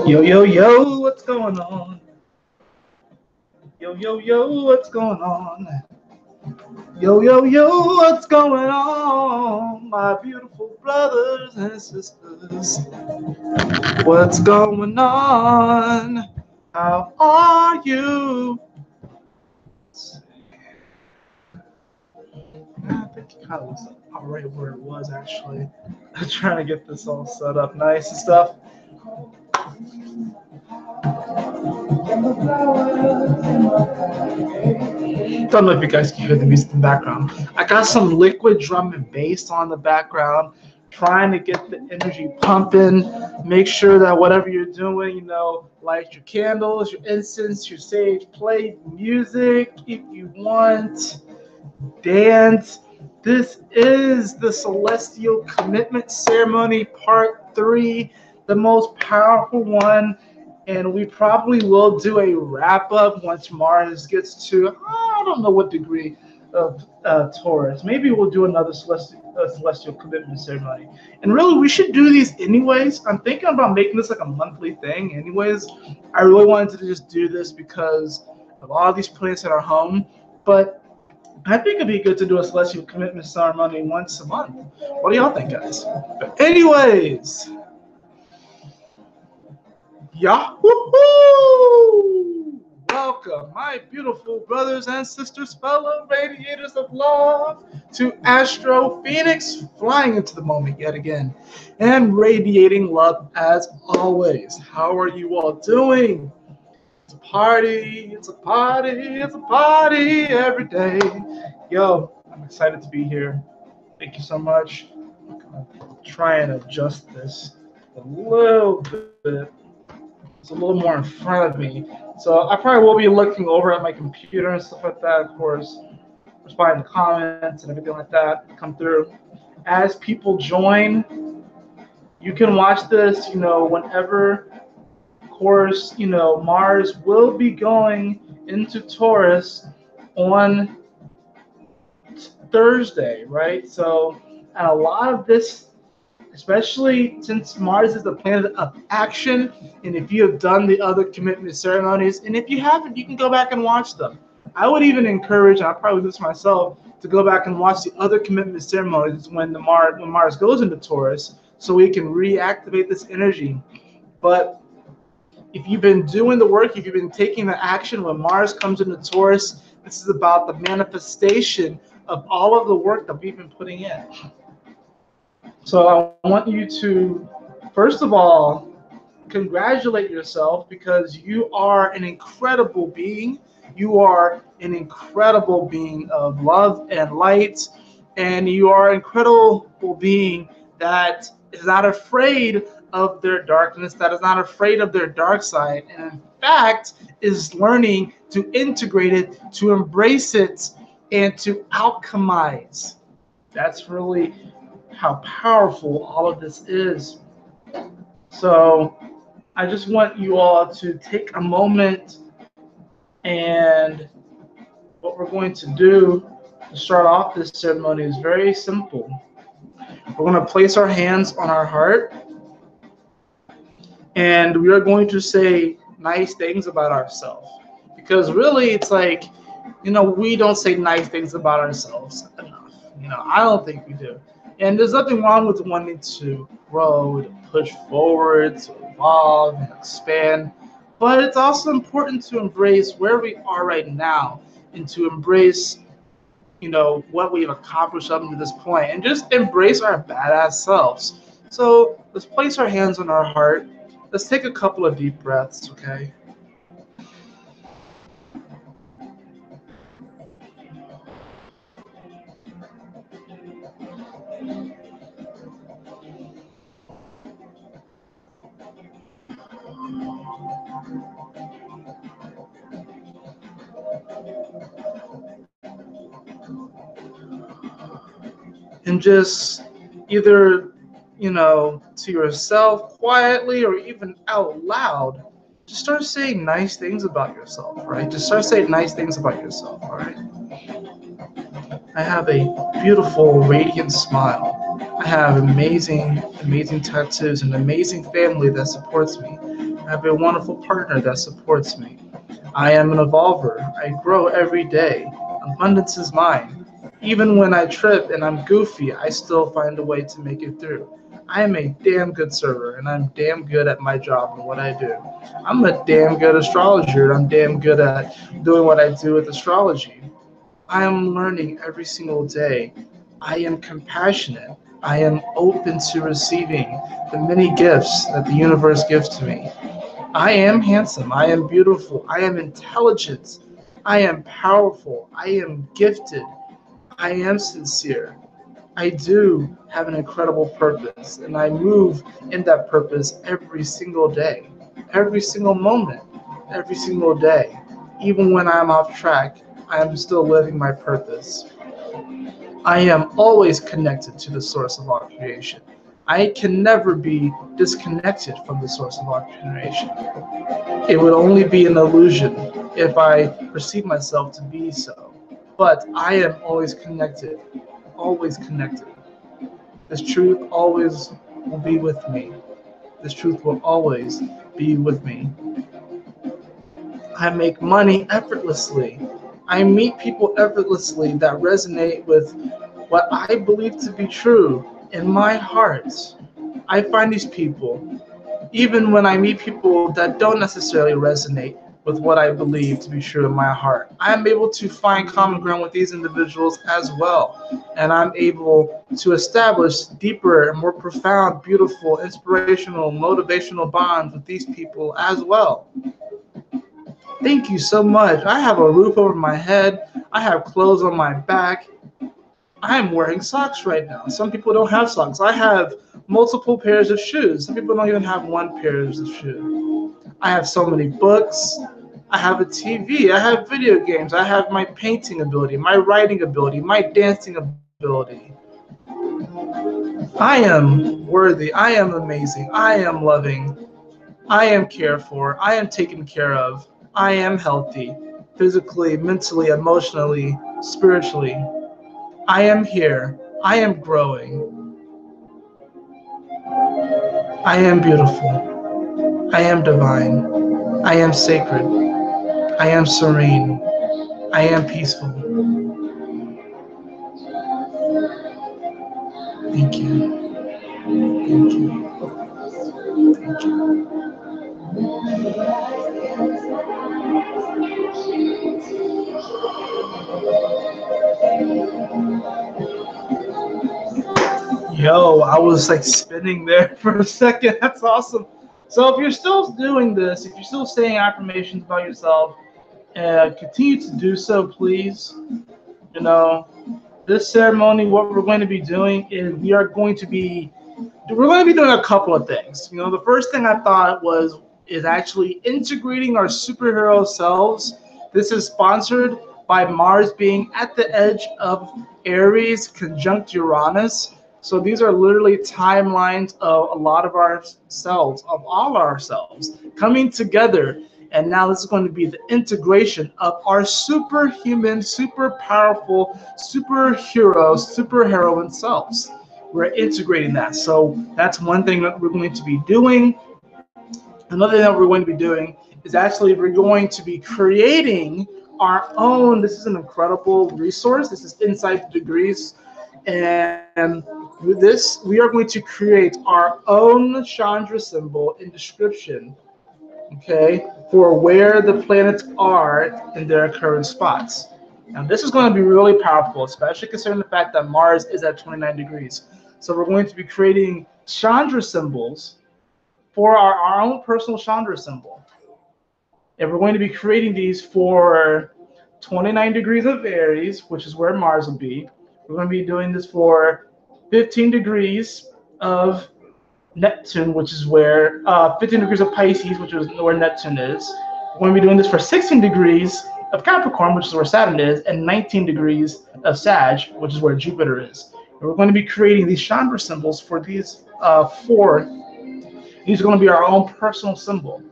Yo, yo, yo, what's going on? Yo, yo, yo, what's going on? Yo, yo, yo, what's going on? My beautiful brothers and sisters. What's going on? How are you? I think it kind of was already where it was, actually. I'm trying to get this all set up nice and stuff. Don't know if you guys can hear the music in the background. I got some liquid drum and bass on the background, trying to get the energy pumping. Make sure that whatever you're doing, you know, light your candles, your incense, your sage, play music if you want, dance. This is the Celestial Commitment Ceremony Part 3, the most powerful one. And we probably will do a wrap-up once Mars gets to, I don't know what degree of Taurus. Maybe we'll do another Celestial a celestial commitment ceremony. And really, we should do these anyways. I'm thinking about making this like a monthly thing anyways. I really wanted to just do this because of all these planets in our home. But I think it'd be good to do a celestial commitment ceremony once a month. What do y'all think, guys? But anyways, Yahoo! Welcome, my beautiful brothers and sisters, fellow radiators of love, to Astro Fenixx, flying into the moment yet again, and radiating love as always. How are you all doing? It's a party, it's a party, it's a party every day. Yo, I'm excited to be here. Thank you so much. I'm gonna try and adjust this a little bit. It's a little more in front of me. So I probably will be looking over at my computer and stuff like that, of course, responding to comments and everything like that come through. As people join, you can watch this, whenever. Of course, Mars will be going into Taurus on Thursday, right? So, and a lot of this, especially since Mars is the planet of action, and if you have done the other commitment ceremonies, and if you haven't, you can go back and watch them. I would even encourage, and I'll probably do this myself, to go back and watch the other commitment ceremonies when Mars goes into Taurus, so we can reactivate this energy. But if you've been doing the work, if you've been taking the action when Mars comes into Taurus, this is about the manifestation of all of the work that we've been putting in. So I want you to, first of all, congratulate yourself because you are an incredible being. You are an incredible being of love and light, and you are an incredible being that is not afraid of their darkness, that is not afraid of their dark side, and in fact is learning to integrate it, to embrace it, and to alchemize. That's really how powerful all of this is. So I just want you all to take a moment, and what we're going to do to start off this ceremony is very simple. We're going to place our hands on our heart, and we are going to say nice things about ourselves. Because really, it's like, we don't say nice things about ourselves enough. I don't think we do. And there's nothing wrong with wanting to grow, to push forward, to evolve, and expand. But it's also important to embrace where we are right now and to embrace, what we've accomplished up to this point, and just embrace our badass selves. So let's place our hands on our heart. Let's take a couple of deep breaths, okay? And just either, to yourself quietly or even out loud, just start saying nice things about yourself, right? Just start saying nice things about yourself, all right? I have a beautiful, radiant smile. I have amazing tattoos, an amazing family that supports me. I have a wonderful partner that supports me. I am an evolver. I grow every day. Abundance is mine. Even when I trip and I'm goofy, I still find a way to make it through. I am a damn good server, and I'm damn good at my job and what I do. I'm a damn good astrologer, and I'm damn good at doing what I do with astrology. I am learning every single day. I am compassionate. I am open to receiving the many gifts that the universe gives to me. I am handsome. I am beautiful. I am intelligent. I am powerful. I am gifted. I am sincere. I do have an incredible purpose, and I move in that purpose every single day, every single moment, every single day. Even when I'm off track, I am still living my purpose. I am always connected to the source of all creation. I can never be disconnected from the source of all creation. It would only be an illusion if I perceive myself to be so. But I am always connected, always connected. This truth always will be with me. This truth will always be with me. I make money effortlessly. I meet people effortlessly that resonate with what I believe to be true in my heart. I find these people, even when I meet people that don't necessarily resonate with what I believe to be true in my heart, I'm able to find common ground with these individuals as well. And I'm able to establish deeper and more profound, beautiful, inspirational, motivational bonds with these people as well. Thank you so much. I have a roof over my head. I have clothes on my back. I'm wearing socks right now. Some people don't have socks. I have multiple pairs of shoes. Some people don't even have one pair of shoes. I have so many books. I have a TV. I have video games. I have my painting ability, my writing ability, my dancing ability. I am worthy. I am amazing. I am loving. I am cared for. I am taken care of. I am healthy, physically, mentally, emotionally, spiritually. I am here. I am growing. I am beautiful. I am divine. I am sacred. I am serene. I am peaceful. Thank you. Thank you. Thank you. Yo, I was like spinning there for a second. That's awesome. So if you're still doing this, if you're still saying affirmations about yourself, continue to do so, please. You know, this ceremony, what we're going to be doing is we're going to be doing a couple of things. You know, the first thing I thought is actually integrating our superhero selves. This is sponsored by Mars being at the edge of Aries conjunct Uranus. So these are literally timelines of a lot of our selves, of all our selves, coming together. And now this is going to be the integration of our superhuman, super powerful, superhero, superheroine selves. We're integrating that. So that's one thing that we're going to be doing. Another thing that we're going to be doing is actually we're going to be creating our own. This is an incredible resource. This is Inside Degrees. And with this, we are going to create our own Chandra symbol and description, okay, for where the planets are in their current spots. Now, this is going to be really powerful, especially considering the fact that Mars is at 29 degrees. So we're going to be creating Chandra symbols for our own personal Chandra symbol. And we're going to be creating these for 29 degrees of Aries, which is where Mars will be. We're going to be doing this for 15 degrees of Neptune, which is where 15 degrees of Pisces, which is where Neptune is. We're going to be doing this for 16 degrees of Capricorn, which is where Saturn is, and 19 degrees of Sag, which is where Jupiter is. And we're going to be creating these Chandra symbols for these four. These are going to be our own personal symbol,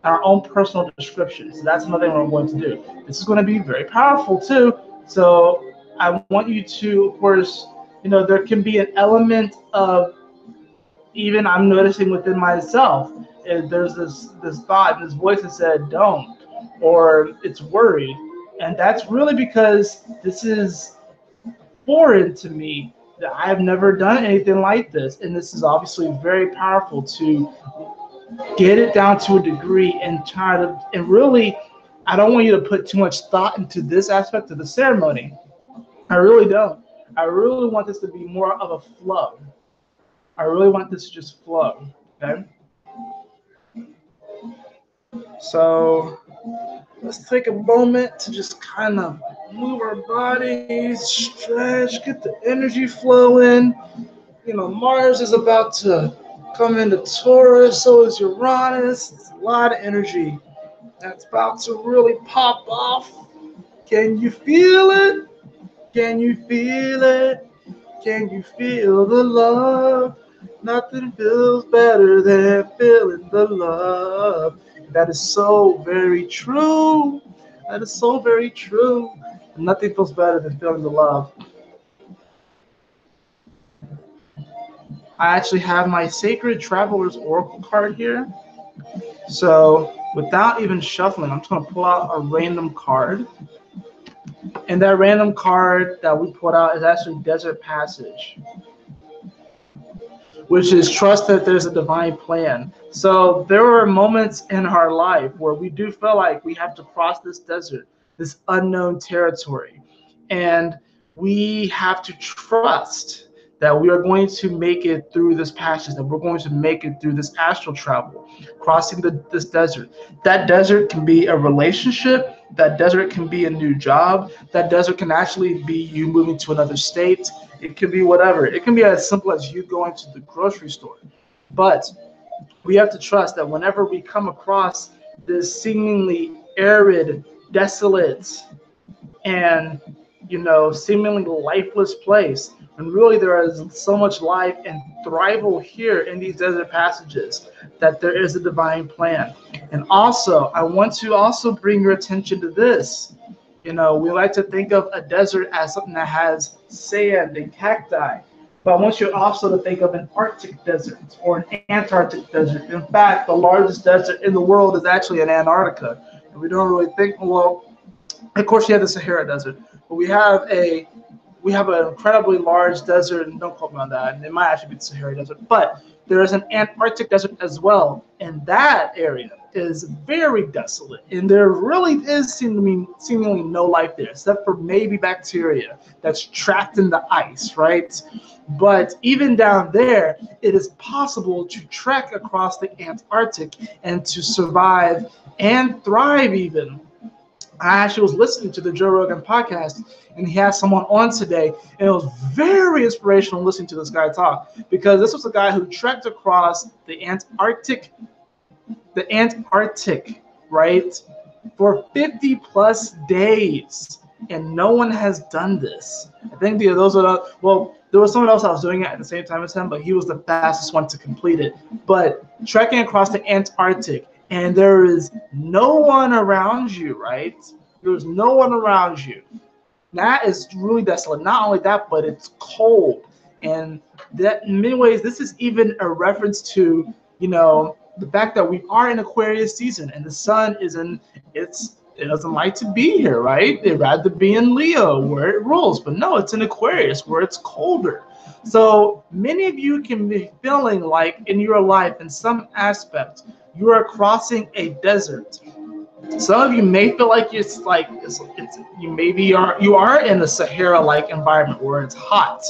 our own personal description. So that's another thing we're going to do. This is going to be very powerful too. So I want you to, of course, you know, there can be an element of, even I'm noticing within myself, there's this thought and this voice that said don't, or it's worried. And that's really because this is foreign to me. That I have never done anything like this. And this is obviously very powerful to get it down to a degree and try to, and really, I don't want you to put too much thought into this aspect of the ceremony. I really don't. I really want this to be more of a flow. I really want this to just flow, okay? So let's take a moment to just kind of move our bodies, stretch, get the energy flowing. You know, Mars is about to come into Taurus, so is Uranus. It's a lot of energy that's about to really pop off. Can you feel it? Can you feel it? Can you feel the love? Nothing feels better than feeling the love. That is so very true. That is so very true. Nothing feels better than feeling the love. I actually have my Sacred Traveler's Oracle card here. So without even shuffling, I'm just going to pull out a random card. And that random card that we pulled out is actually Desert Passage, which is trust that there's a divine plan. So there are moments in our life where we do feel like we have to cross this desert, this unknown territory. And we have to trust that we are going to make it through this passage, that we're going to make it through this astral travel, crossing this desert. That desert can be a relationship. That desert can be a new job. That desert can actually be you moving to another state. It could be whatever. It can be as simple as you going to the grocery store. But we have to trust that whenever we come across this seemingly arid, desolate, and seemingly lifeless place, and really there is so much life and thrival here in these desert passages, that there is a divine plan. And also, I want to also bring your attention to this. We like to think of a desert as something that has sand and cacti, but I want you also to think of an Arctic desert or an Antarctic desert. In fact, the largest desert in the world is actually in Antarctica, and we don't really think, well, of course you have the Sahara Desert, but we have an incredibly large desert, and don't quote me on that, and it might actually be the Sahara Desert, but there is an Antarctic desert as well, and that area is very desolate, and there really is seemingly no life there, except for maybe bacteria that's trapped in the ice, right? But even down there, it is possible to trek across the Antarctic and to survive and thrive even. I actually was listening to the Joe Rogan podcast, and he had someone on today, and it was very inspirational listening to this guy talk, because this was a guy who trekked across the Antarctic, right, for 50 plus days, and no one has done this. I think there was someone else that was doing it at the same time as him, but he was the fastest one to complete it. But trekking across the Antarctic, and there is no one around you, right? There's no one around you. That is really desolate. Not only that, but it's cold. And that in many ways, this is even a reference to, the fact that we are in Aquarius season and the sun is it doesn't like to be here, right? They'd rather be in Leo where it rules, but no, it's in Aquarius where it's colder. So many of you can be feeling like in your life, in some aspect, you are crossing a desert. Some of you may feel like you are in a Sahara-like environment where it's hot,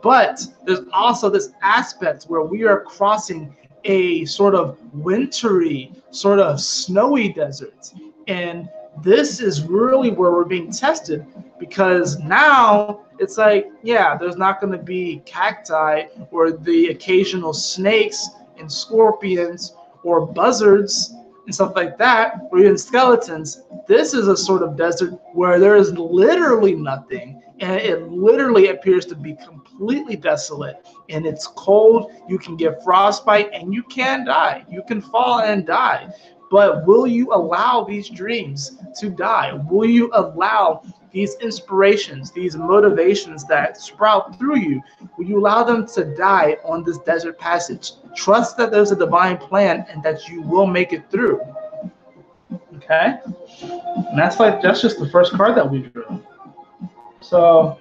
but there's also this aspect where we are crossing a sort of wintry, sort of snowy desert, and this is really where we're being tested, because now it's like, yeah, there's not going to be cacti or the occasional snakes and scorpions or buzzards and stuff like that, or even skeletons. This is a sort of desert where there is literally nothing, and it literally appears to be completely desolate, and it's cold. You can get frostbite, and you can die. You can fall and die. But will you allow these dreams to die? Will you allow these inspirations, these motivations that sprout through you, will you allow them to die on this desert passage? Trust that there's a divine plan and that you will make it through. Okay? And that's just the first card that we drew. So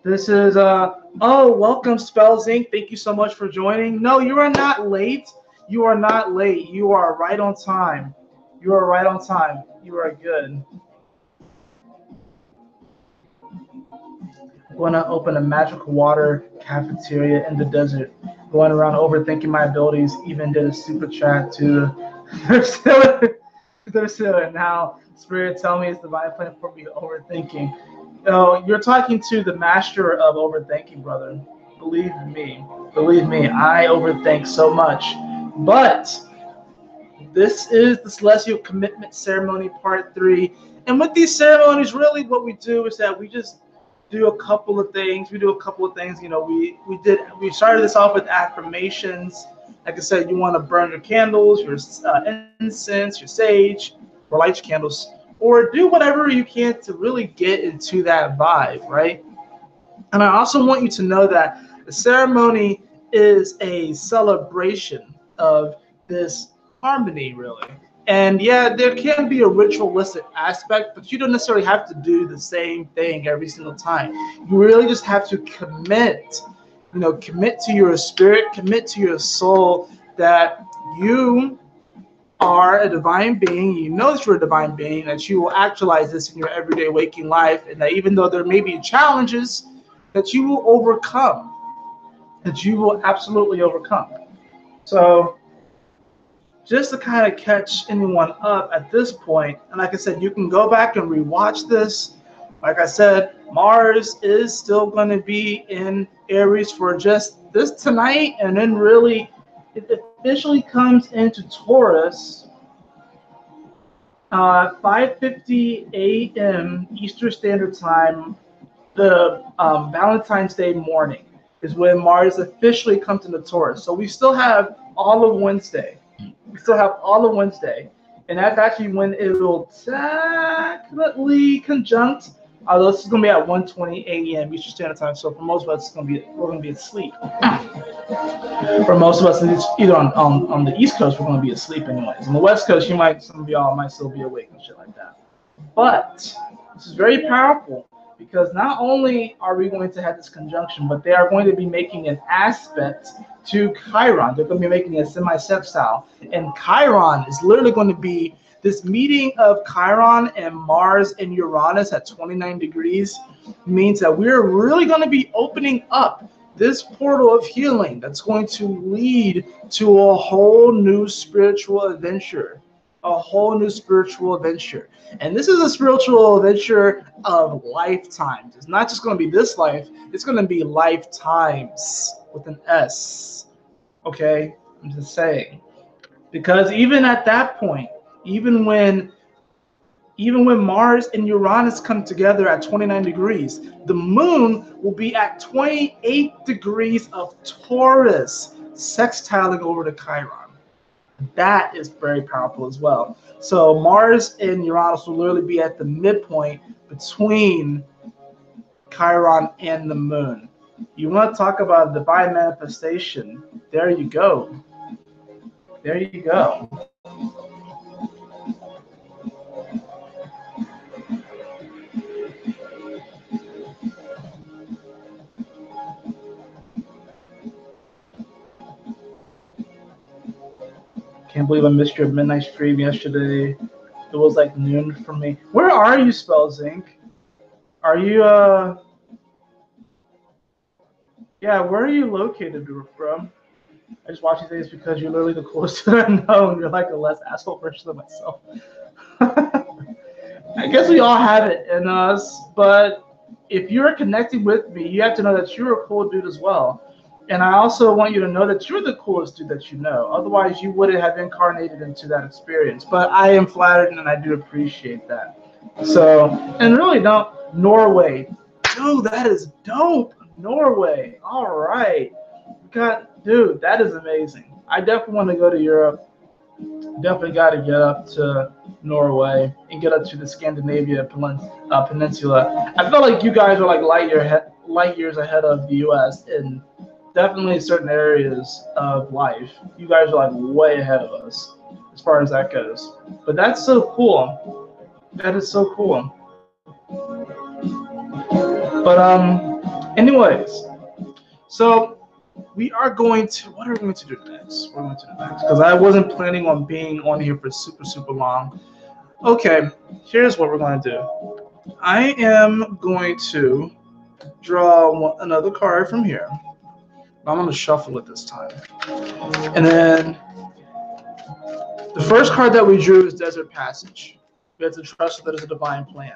this is welcome Spells Inc. Thank you so much for joining. No, you are not late. You are not late. You are right on time. You are right on time. You are good. I'm going to open a magical water cafeteria in the desert. Going around overthinking my abilities. Even did a super chat to they're still now. Spirit, tell me it's the divine plan for me overthinking. You're talking to the master of overthinking, brother. Believe me, I overthink so much. But this is the Celestial Commitment Ceremony Part 3. And with these ceremonies, really what we do is that we just do a couple of things. We started this off with affirmations. Like I said, you want to burn your candles, your incense, your sage, or light your candles, or do whatever you can to really get into that vibe, right? And I also want you to know that the ceremony is a celebration of this harmony, really. And yeah, there can be a ritualistic aspect, but you don't necessarily have to do the same thing every single time. You really just have to commit, commit to your spirit, commit to your soul that you are a divine being. You know that you're a divine being, that you will actualize this in your everyday waking life, and that even though there may be challenges, that you will overcome, that you will absolutely overcome. So just to kind of catch anyone up at this point, and like I said, you can go back and rewatch this. Like I said, Mars is still going to be in Aries for just this tonight, and then really it officially comes into Taurus 5:50 a.m. Eastern Standard Time, the Valentine's Day morning is when Mars officially comes into Taurus. So we still have all of Wednesday. And that's actually when it will technically conjunct. Although this is going to be at 1:20 a.m. Eastern Standard Time. So for most of us, we're going to be asleep. For most of us, either on the East Coast, we're going to be asleep anyways. On the West Coast, some of y'all might still be awake and shit like that. But this is very powerful, because not only are we going to have this conjunction, but they are going to be making an aspect to Chiron. They're going to be making a semi-sextile. And Chiron is literally going to be this meeting of Chiron and Mars and Uranus at 29 degrees. Means that we're really going to be opening up this portal of healing that's going to lead to a whole new spiritual adventure. And this is a spiritual adventure of lifetimes. It's not just going to be this life, it's going to be lifetimes with an S. Okay? I'm just saying. Because even at that point, even when Mars and Uranus come together at 29 degrees, the moon will be at 28 degrees of Taurus, sextiling over to Chiron. That is very powerful as well. So Mars and Uranus will literally be at the midpoint between Chiron and the moon. You want to talk about divine manifestation? There you go. Can't believe I missed your midnight stream yesterday. It was like noon for me. Where are you, Spellzinc? Are you, yeah, where are you located, bro? I just watch these things because you're literally the coolest that I know, and you're like a less asshole version of myself. I guess we all have it in us, but if you're connecting with me, you have to know that you're a cool dude as well. And I also want you to know that you're the coolest dude that you know. Otherwise, you wouldn't have incarnated into that experience. But I am flattered, and I do appreciate that. So, and really, Norway. Dude, that is dope. Norway. All right. Dude, that is amazing. I definitely want to go to Europe. Definitely got to get up to Norway and get up to the Scandinavia peninsula. I feel like you guys are like light years ahead of the U.S. in definitely certain areas of life. You guys are like way ahead of us as far as that goes. But that's so cool. That is so cool. But anyways, so we are going to, what are we going to do next? We're going to do next because I wasn't planning on being on here for super long. Okay, here's what we're going to do. I am going to draw another card from here. I'm going to shuffle it this time. And then the first card that we drew is Desert Passage. We have to trust that there's a divine plan.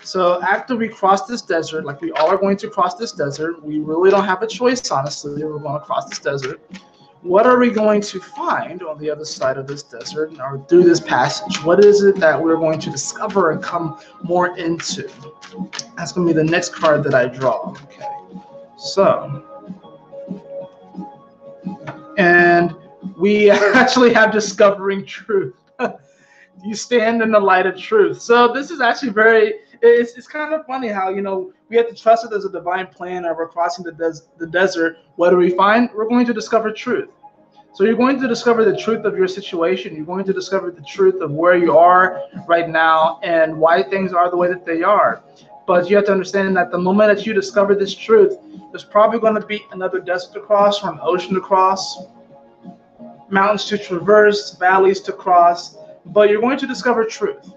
So after we cross this desert, like we all are going to cross this desert, we really don't have a choice, honestly. We're going to cross this desert. What are we going to find on the other side of this desert or through this passage? What is it that we're going to discover and come more into? That's going to be the next card that I draw. Okay. So, and we actually have Discovering Truth. You stand in the light of truth. So this is actually it's kind of funny how, We have to trust that there's a divine plan, and we're crossing the desert. What do we find? We're going to discover truth. So you're going to discover the truth of your situation. You're going to discover the truth of where you are right now and why things are the way that they are. But you have to understand that the moment that you discover this truth, there's probably going to be another desert to cross or an ocean to cross, mountains to traverse, valleys to cross, but you're going to discover truth.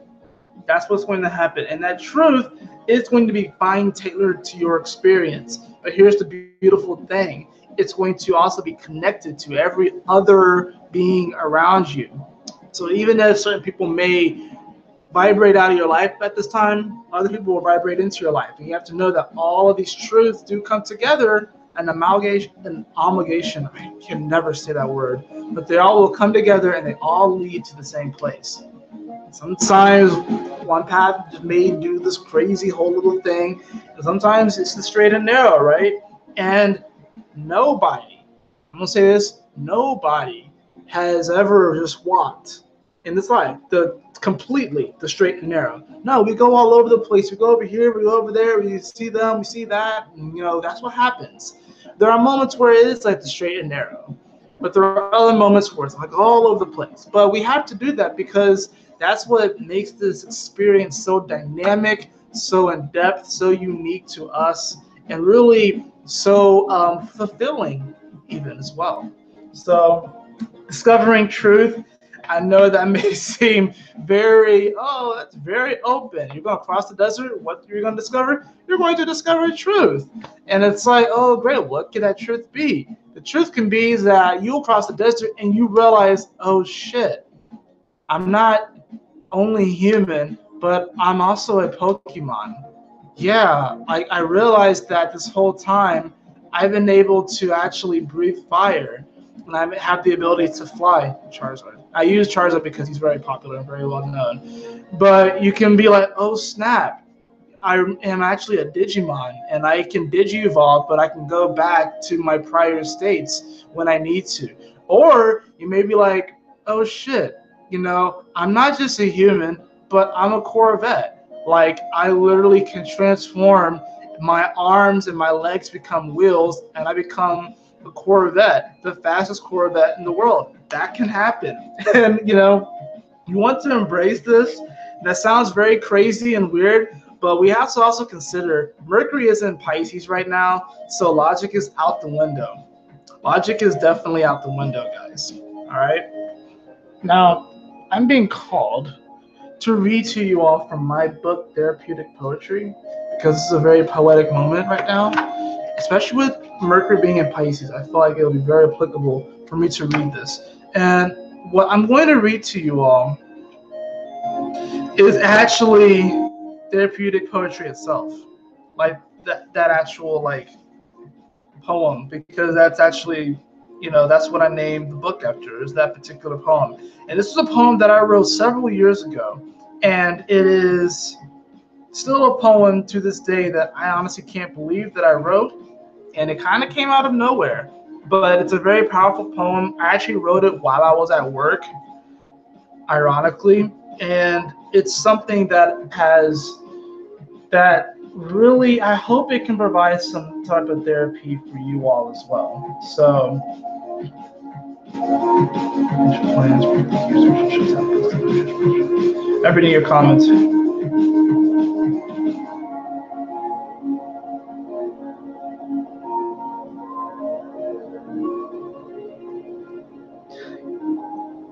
That's what's going to happen. And that truth is going to be fine-tailored to your experience. But here's the beautiful thing. It's going to also be connected to every other being around you. So even if certain people may vibrate out of your life at this time, other people will vibrate into your life. And you have to know that all of these truths do come together, an amalgamation, I can never say that word, but they all will come together and they all lead to the same place. Sometimes one path may do this crazy whole little thing, and sometimes it's the straight and narrow, right? And nobody, I'm gonna say this, nobody has ever just walked in this life completely the straight and narrow. No, we go all over the place. We go over here, we go over there, we see them, we see that, and that's what happens. There are moments where it is like the straight and narrow, but there are other moments where it's like all over the place. But we have to do that because that's what makes this experience so dynamic, so in-depth, so unique to us, and really so fulfilling even as well. So discovering truth, I know that may seem that's very open. You're going to cross the desert. What you're going to discover? You're going to discover truth. And it's like, oh, great. What can that truth be? The truth can be that you'll cross the desert and you realize, oh, shit, I'm not only human, but I'm also a Pokemon. Yeah, I realized that this whole time I've been able to actually breathe fire, and I have the ability to fly. Charizard. I use Charizard because he's very popular and very well known. But you can be like, oh snap, I am actually a Digimon, and I can Digi-evolve, but I can go back to my prior states when I need to. Or you may be like, oh shit, I'm not just a human, but I'm a Corvette. Like, I literally can transform, my arms and my legs become wheels, and I become a Corvette, the fastest Corvette in the world. That can happen. And, you want to embrace this. That sounds very crazy and weird, but we have to also consider Mercury is in Pisces right now, so logic is out the window. Logic is definitely out the window, guys. All right? Now, I'm being called to read to you all from my book, Therapeutic Poetry, because this is a very poetic moment right now, especially with Mercury being in Pisces. I feel like it'll be very applicable for me to read this. And what I'm going to read to you all is actually therapeutic poetry itself, like that actual poem, because that's actually, that's what I named the book after, is that particular poem. And this is a poem that I wrote several years ago, and it is still a poem to this day that I honestly can't believe that I wrote, and it kind of came out of nowhere, but it's a very powerful poem. I actually wrote it while I was at work, ironically, and it's something that really, I hope it can provide some type of therapy for you all as well. So, I'm reading your comments.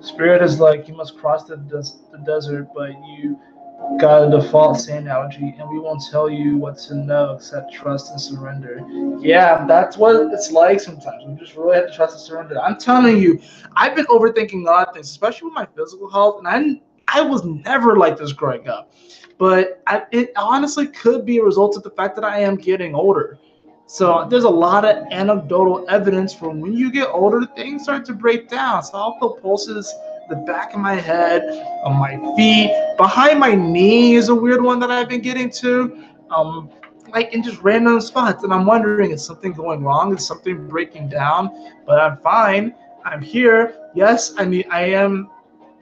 Spirit is like, you must cross the desert, but you got a default sand allergy, and we won't tell you what to know except trust and surrender. Yeah, that's what it's like sometimes. We just really have to trust and surrender. I'm telling you, I've been overthinking a lot of things, especially with my physical health, and I was never like this growing up. But it honestly could be a result of the fact that I am getting older. So there's a lot of anecdotal evidence for when you get older, things start to break down. So I'll feel pulses the back of my head, on my feet, behind my knee is a weird one that I've been getting to, like in just random spots. And I'm wondering, is something going wrong? Is something breaking down? But I'm fine. I'm here. Yes, I mean, I am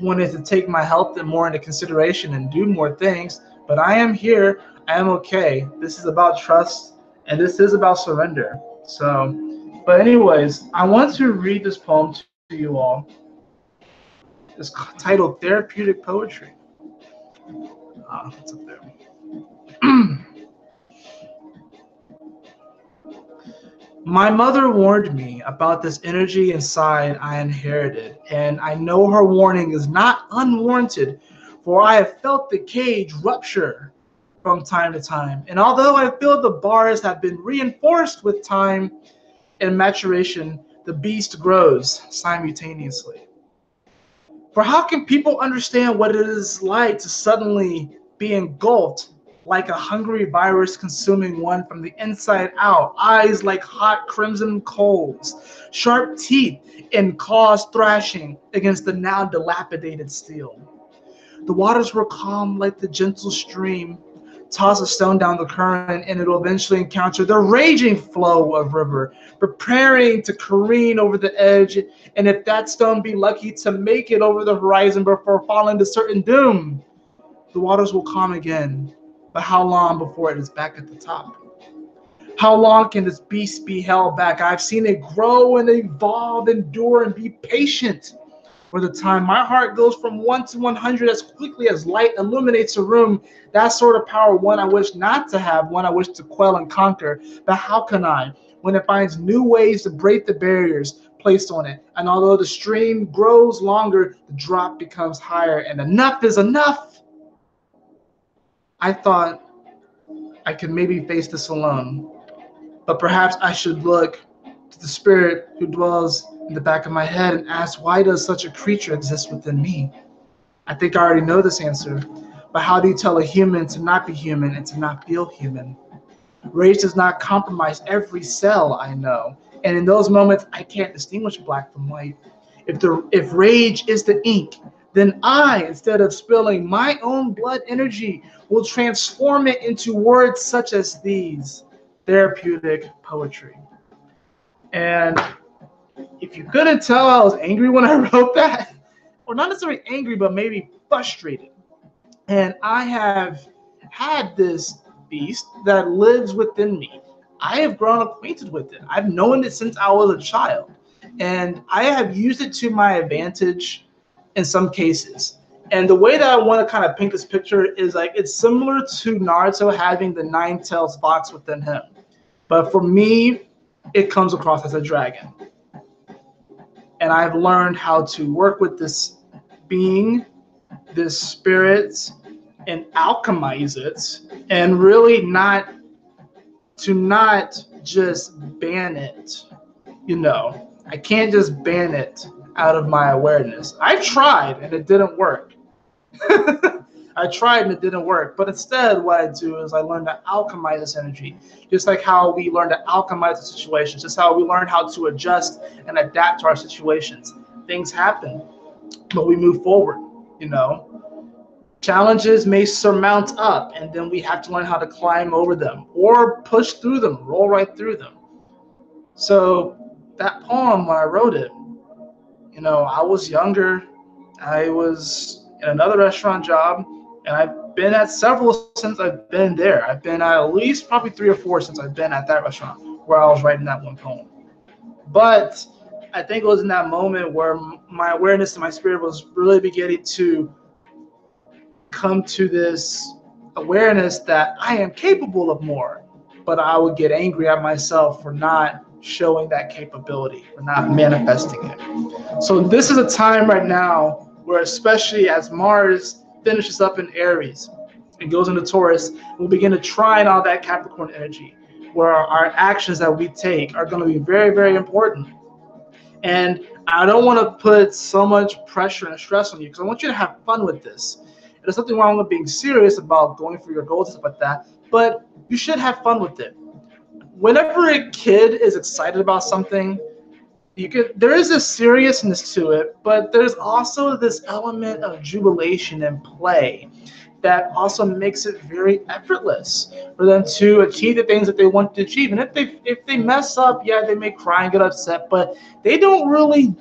wanting to take my health more into consideration and do more things, but I am here. I am okay. This is about trust, and this is about surrender. So, but anyways, I want to read this poem to you all. It's titled Therapeutic Poetry. It's up there. My mother warned me about this energy inside I inherited, and I know her warning is not unwarranted, for I have felt the cage rupture from time to time. And although I feel the bars have been reinforced with time and maturation, the beast grows simultaneously. For how can people understand what it is like to suddenly be engulfed like a hungry virus consuming one from the inside out, eyes like hot crimson coals, sharp teeth and claws thrashing against the now dilapidated steel? The waters were calm like the gentle stream. Toss a stone down the current and it will eventually encounter the raging flow of river, preparing to careen over the edge. And if that stone be lucky to make it over the horizon before falling to certain doom, the waters will calm again. But how long before it is back at the top? How long can this beast be held back? I've seen it grow and evolve, endure, and be patient. For the time my heart goes from 1 to 100 as quickly as light illuminates a room, that sort of power, one I wish not to have, one I wish to quell and conquer. But how can I, when it finds new ways to break the barriers placed on it? And although the stream grows longer, the drop becomes higher, and enough is enough. I thought I could maybe face this alone, but perhaps I should look to the spirit who dwells in the back of my head and ask, why does such a creature exist within me? I think I already know this answer, but how do you tell a human to not be human and to not feel human? Rage does not compromise every cell, I know, and in those moments I can't distinguish black from white. If rage is the ink, then I, instead of spilling my own blood energy, will transform it into words such as these: therapeutic poetry. And if you couldn't tell, I was angry when I wrote that, or not necessarily angry, but maybe frustrated. And I have had this beast that lives within me. I have grown acquainted with it. I've known it since I was a child, and I have used it to my advantage in some cases. And the way that I want to kind of paint this picture is like it's similar to Naruto having the nine-tailed fox within him. But for me, it comes across as a dragon. And I've learned how to work with this being, this spirit, and alchemize it, and really not just ban it. I can't just ban it out of my awareness. I've tried and it didn't work. I tried and it didn't work. But instead, what I do is I learn to alchemize this energy, just like how we learn to alchemize the situations, just how we learn how to adjust and adapt to our situations. Things happen, but we move forward. Challenges may surmount up, and then we have to learn how to climb over them or push through them, roll right through them. So that poem, when I wrote it, I was younger. I was in another restaurant job, and I've been at several since I've been there. I've been at least probably 3 or 4 since I've been at that restaurant where I was writing that one poem. But I think it was in that moment where my awareness and my spirit was really beginning to come to this awareness that I am capable of more, but I would get angry at myself for not showing that capability, for not manifesting it. So this is a time right now where, especially as Mars finishes up in Aries and goes into Taurus, we'll begin to trine all that Capricorn energy, where our actions that we take are going to be very, very important. And I don't want to put so much pressure and stress on you, because I want you to have fun with this. There's nothing wrong with being serious about going for your goals and stuff like that, but you should have fun with it. Whenever a kid is excited about something, there is a seriousness to it, but there's also this element of jubilation and play that also makes it very effortless for them to achieve the things that they want to achieve. And if they mess up, yeah, they may cry and get upset, but they don't really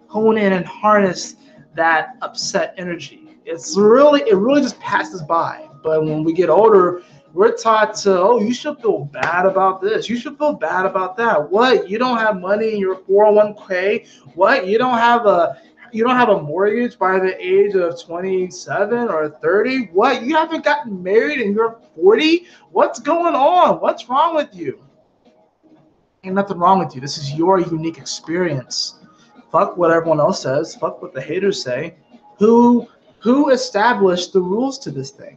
hone in and harness that upset energy. It really just passes by. But when we get older, we're taught to, oh, you should feel bad about this. You should feel bad about that. What? You don't have money in your 401k? What? You don't have a mortgage by the age of 27 or 30? What? You haven't gotten married and you're 40? What's going on? What's wrong with you? Ain't nothing wrong with you. This is your unique experience. Fuck what everyone else says. Fuck what the haters say. Who established the rules to this thing?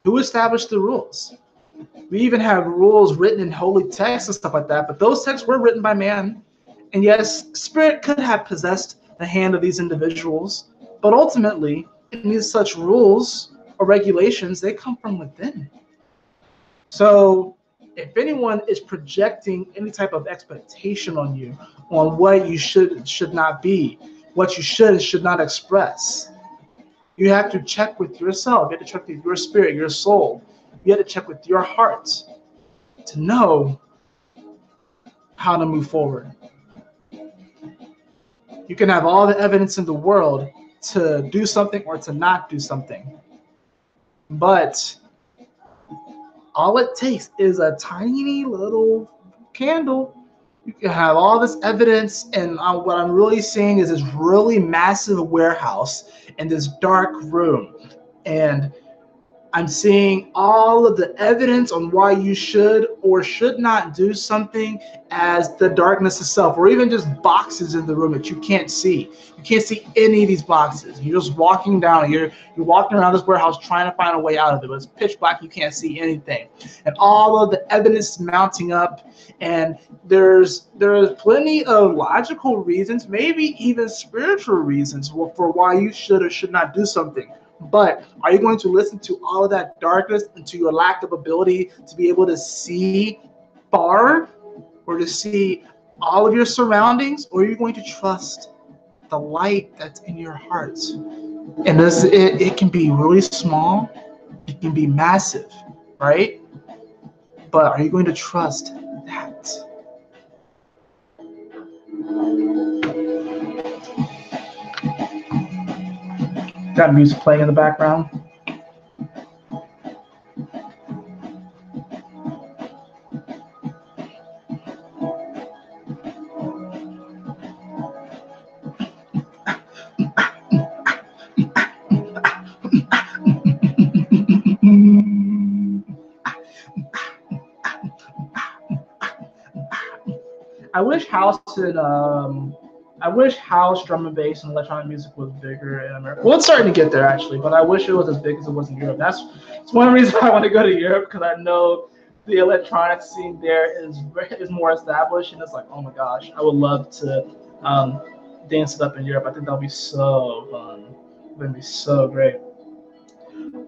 Who established the rules? We even have rules written in holy texts and stuff like that, but those texts were written by man. And yes, spirit could have possessed the hand of these individuals, but ultimately, any such rules or regulations, they come from within. So if anyone is projecting any type of expectation on you, on what you should not be, what you should and should not express, you have to check with yourself. You have to check with your spirit, your soul. You have to check with your heart to know how to move forward. You can have all the evidence in the world to do something or to not do something. But all it takes is a tiny little candle. You can have all this evidence, and what I'm really seeing is this really massive warehouse in this dark room. And I'm seeing all of the evidence on why you should or should not do something as the darkness itself, or even just boxes in the room that you can't see. You can't see any of these boxes. You're just walking down. You're walking around this warehouse trying to find a way out of it. But it's pitch black. You can't see anything. And all of the evidence is mounting up. And there's plenty of logical reasons, maybe even spiritual reasons for why you should or should not do something. But are you going to listen to all of that darkness and to your lack of ability to be able to see far or to see all of your surroundings? Or are you going to trust the light that's in your heart? And it can be really small. It can be massive, right? But are you going to trust that? Got music playing in the background. I wish house, drum and bass, and electronic music was bigger in America. Well, it's starting to get there actually, but I wish it was as big as it was in Europe. It's one reason I want to go to Europe, because I know the electronic scene there is more established, and it's like, oh my gosh, I would love to dance it up in Europe. I think that'll be so fun. It's gonna be so great.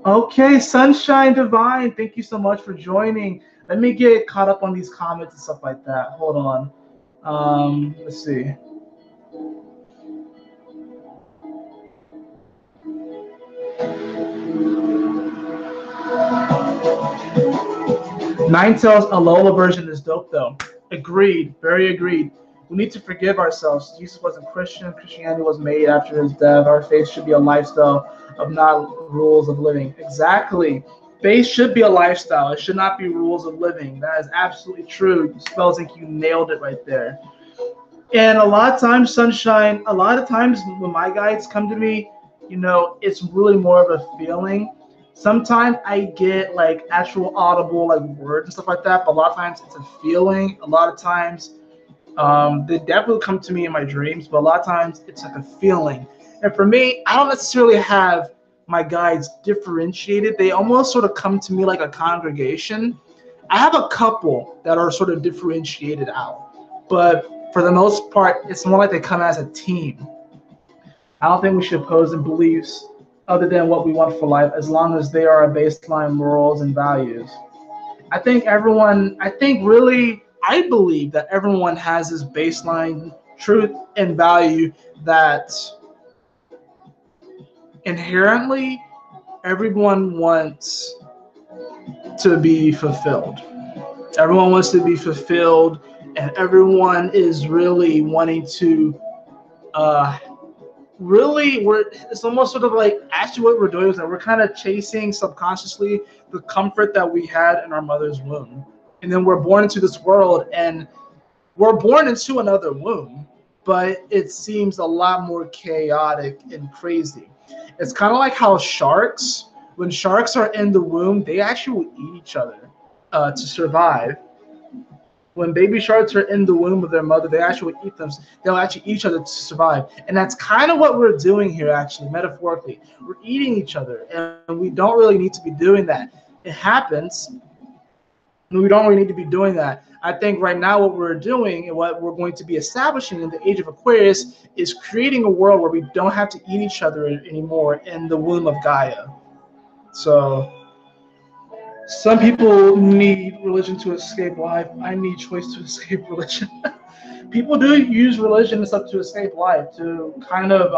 Okay, Sunshine Divine, thank you so much for joining. Let me get caught up on these comments and stuff like that. Hold on. Let's see. Ninetales Alola version is dope though. Agreed, very agreed. We need to forgive ourselves. Jesus wasn't Christian. Christianity was made after his death. Our faith should be a lifestyle of not rules of living. Exactly. Faith should be a lifestyle. It should not be rules of living. That is absolutely true. Spells Inc., you nailed it right there. And a lot of times, Sunshine, a lot of times when my guides come to me, it's really more of a feeling. Sometimes I get like actual audible like words and stuff like that, but a lot of times it's a feeling. A lot of times they definitely come to me in my dreams, but a lot of times it's like a feeling. And for me, I don't necessarily have my guides differentiated. They almost sort of come to me like a congregation. I have a couple that are sort of differentiated out, but for the most part, it's more like they come as a team. I don't think we should oppose in beliefs other than what we want for life, as long as they are a baseline morals and values. I believe that everyone has this baseline truth and value that inherently everyone wants to be fulfilled. Everyone wants to be fulfilled, and everyone is really wanting to really it's almost sort of like actually what we're doing is that we're kind of chasing subconsciously the comfort that we had in our mother's womb, and then we're born into this world, and we're born into another womb, but it seems a lot more chaotic and crazy. It's kind of like how sharks, when sharks are in the womb, they actually will eat each other to survive. When baby sharks are in the womb of their mother, they actually eat them. They'll actually eat each other to survive, and that's kind of what we're doing here. Actually, metaphorically, we're eating each other, and we don't really need to be doing that. It happens, and we don't really need to be doing that. I think right now what we're doing and what we're going to be establishing in the age of Aquarius is creating a world where we don't have to eat each other anymore in the womb of Gaia. So some people need religion to escape life. I need choice to escape religion. People do use religion and stuff to escape life, to kind of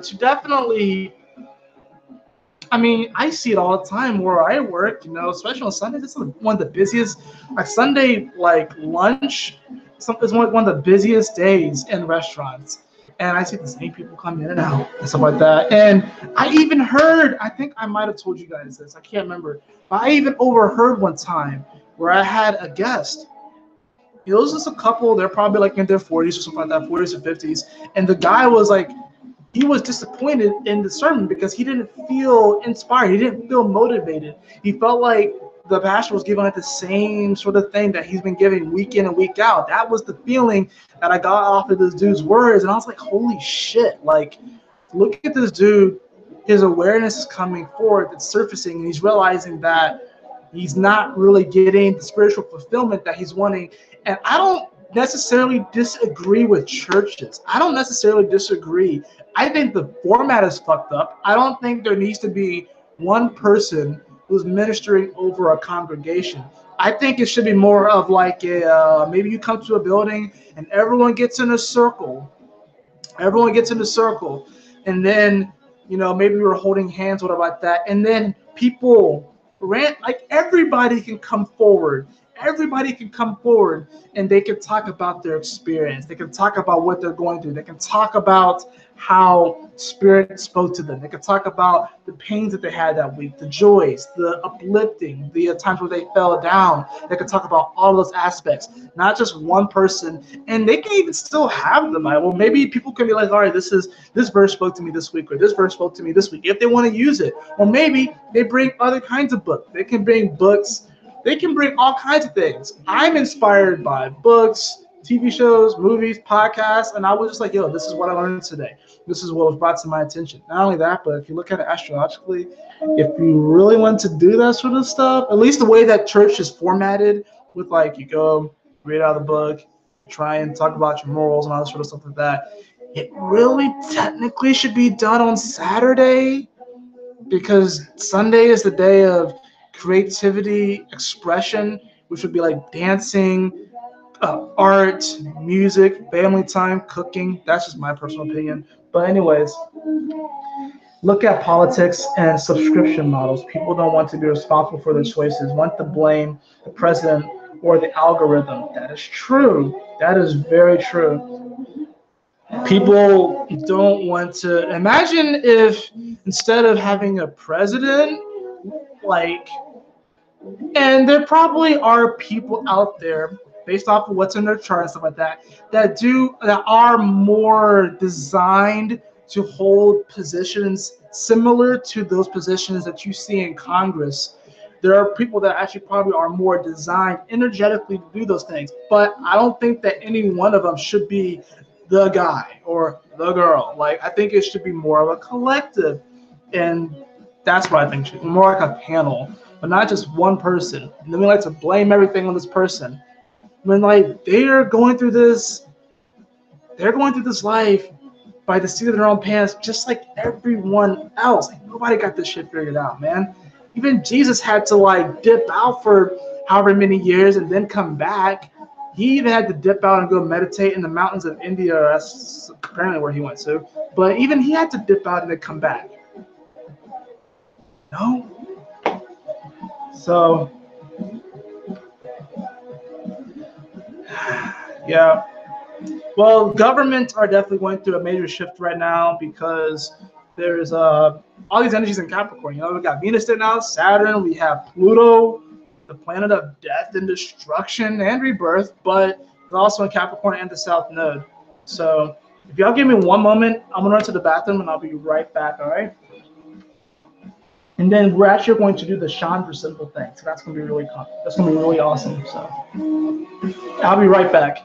to definitely. I mean, I see it all the time where I work. You know, especially on Sundays. It's one of the busiest. Like Sunday, like lunch, is one of the busiest days in restaurants. And I see the same people come in and out and stuff like that. And I even heard, I think I might have told you guys this, I can't remember, but I even overheard one time where I had a guest. It was just a couple, they're probably like in their 40s or something like that, 40s or 50s. And the guy was like, he was disappointed in the sermon because he didn't feel inspired. He didn't feel motivated. He felt like the pastor was giving like the same sort of thing that he's been giving week in and week out. That was the feeling that I got off of this dude's words. And I was like, holy shit. Like, look at this dude. His awareness is coming forward. It's surfacing. And he's realizing that he's not really getting the spiritual fulfillment that he's wanting. And I don't necessarily disagree with churches. I don't necessarily disagree. I think the format is fucked up. I don't think there needs to be one person who's ministering over a congregation. I think it should be more of like a maybe you come to a building and everyone gets in a circle. Everyone gets in a circle, and then maybe we're holding hands, whatever like that, and then people rant like everybody can come forward. Everybody can come forward and they can talk about their experience. They can talk about what they're going through. They can talk about how spirit spoke to them. They can talk about the pains that they had that week, the joys, the uplifting, the times where they fell down. They can talk about all those aspects, not just one person. And they can even still have the Bible. Maybe people can be like, all right, this verse spoke to me this week, or this verse spoke to me this week, if they want to use it. Or maybe they bring other kinds of books. They can bring books. They can bring all kinds of things. I'm inspired by books, TV shows, movies, podcasts, and I was just like, yo, this is what I learned today. This is what was brought to my attention. Not only that, but if you look at it astrologically, if you really want to do that sort of stuff, at least the way that church is formatted, with like you go read out of the book, try and talk about your morals and all that sort of stuff like that, it really technically should be done on Saturday, because Sunday is the day of creativity, expression, which would be like dancing, art, music, family time, cooking. That's just my personal opinion. But anyways, look at politics and subscription models. People don't want to be responsible for their choices, want to blame the president or the algorithm. That is true. That is very true. People don't want to imagine if instead of having a president, like, and there probably are people out there based off of what's in their chart and stuff like that that are more designed to hold positions similar to those positions that you see in Congress. There are people that actually probably are more designed energetically to do those things, but I don't think that any one of them should be the guy or the girl. Like, I think it should be more of a collective, and that's what I think should be more like a panel, but not just one person. And then we like to blame everything on this person when like they're going through this life by the seat of their own pants, just like everyone else. Like, nobody got this shit figured out, man. Even Jesus had to like dip out for however many years and then come back. He even had to dip out and go meditate in the mountains of India. That's apparently where he went to. But even he had to dip out and then come back. No. So, yeah. Well, governments are definitely going through a major shift right now because there's all these energies in Capricorn. You know, we got Venus there now, Saturn, we have Pluto, the planet of death and destruction and rebirth, but it's also in Capricorn and the South Node. So if y'all give me one moment, I'm gonna run to the bathroom and I'll be right back. All right. And then we're actually going to do the Chandra symbol thing. So that's gonna be really awesome. So I'll be right back.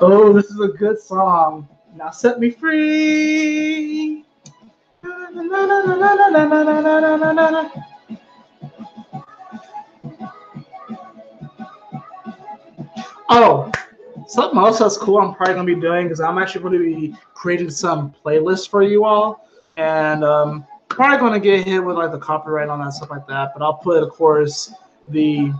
Oh, this is a good song. Now set me free. Oh, something else that's cool I'm probably going to be doing is I'm actually going to be creating some playlists for you all. And probably going to get hit with like the copyright on that, stuff like that. But I'll put, of course, the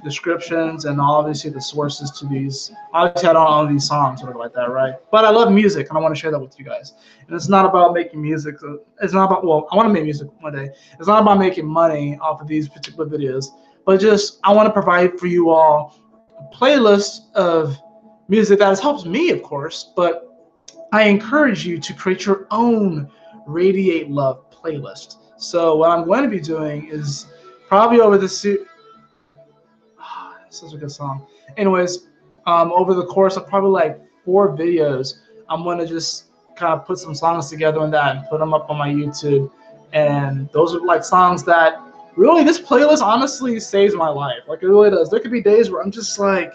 descriptions and obviously the sources to these. Obviously, I don't own these songs or like that, right? But I love music and I want to share that with you guys. And it's not about making music. It's not about, well, I want to make music one day. It's not about making money off of these particular videos, but just I want to provide for you all a playlist of music that helps me, of course, but I encourage you to create your own Radiate Love playlist. So what I'm going to be doing is probably over the such a good song. Anyways, over the course of probably like 4 videos, I'm gonna just kind of put some songs together on that and put them up on my YouTube. And those are like songs that really, this playlist honestly saves my life. Like it really does. There could be days where I'm just like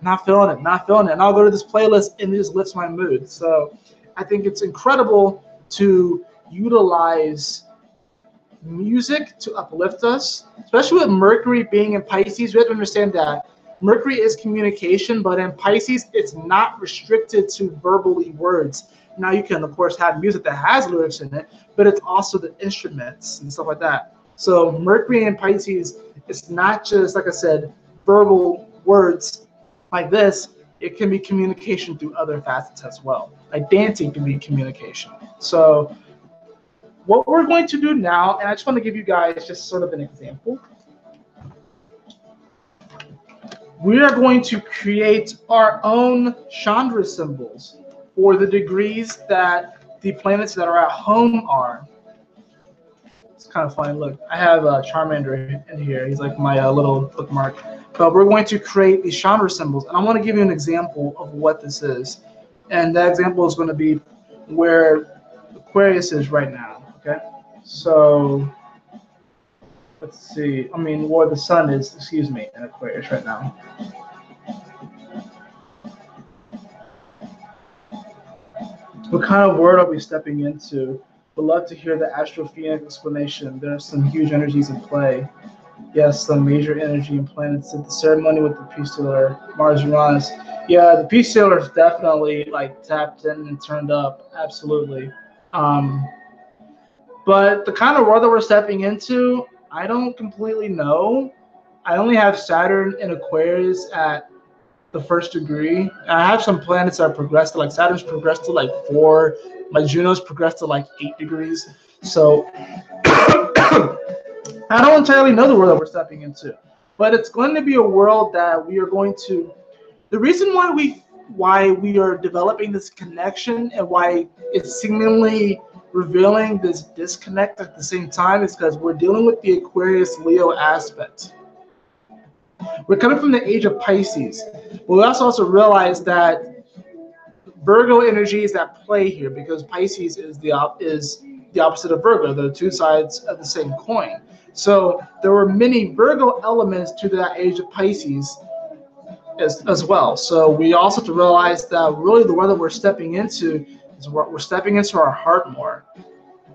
not feeling it, and I'll go to this playlist and it just lifts my mood. So I think it's incredible to utilize music to uplift us, especially with Mercury being in Pisces. We have to understand that Mercury is communication, but in Pisces, it's not restricted to verbally words. Now you can, of course, have music that has lyrics in it, but it's also the instruments and stuff like that. So Mercury in Pisces, it's not just, like I said, verbal words like this. It can be communication through other facets as well. Like dancing can be communication. So what we're going to do now, and I just want to give you guys just sort of an example. We are going to create our own Chandra symbols for the degrees that the planets that are at home are. It's kind of funny. Look, I have Charmander in here. He's like my little bookmark. But we're going to create these Chandra symbols, and I want to give you an example of what this is. And that example is going to be where Aquarius is right now. Okay, so let's see. I mean, where the sun is, excuse me, in Aquarius right now. What kind of word are we stepping into? Would love to hear the Astro Fenixx explanation. There's some huge energies in play. Yes, some major energy and planets at the ceremony with the peace sailor, Mars Uranus. Yeah, the peace sailor is definitely like tapped in and turned up. Absolutely. But the kind of world that we're stepping into, I don't completely know. I only have Saturn in Aquarius at the 1st degree. I have some planets that progressed to, like Saturn's progressed to like 4. My Juno's progressed to like 8 degrees. So I don't entirely know the world that we're stepping into. But it's going to be a world that we are going to. The reason why we why we are developing this connection and why it's seemingly revealing this disconnect at the same time is because we're dealing with the Aquarius Leo aspect. We're coming from the age of Pisces, but we also realize that Virgo energy is at play here because Pisces is the opposite of Virgo. They're two sides of the same coin. So there were many Virgo elements to that age of Pisces as well. So we also have to realize that really the world that we're stepping into is what we're stepping into our heart more.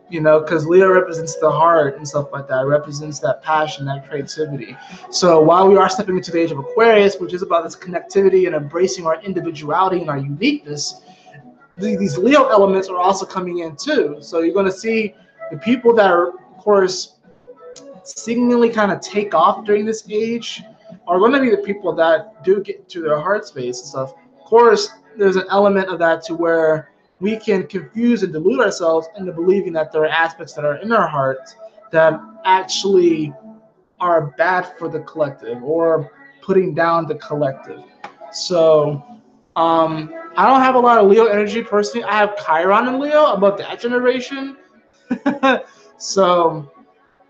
You know, because Leo represents the heart and stuff like that. It represents that passion, that creativity. So while we are stepping into the age of Aquarius, which is about this connectivity and embracing our individuality and our uniqueness, these Leo elements are also coming in too. So you're going to see the people that are, of course, seemingly kind of take off during this age are going to be the people that do get to their heart space and stuff. Of course, there's an element of that to where we can confuse and delude ourselves into believing that there are aspects that are in our heart that actually are bad for the collective or putting down the collective. So I don't have a lot of Leo energy personally. I have Chiron in Leo. I'm of that generation. So,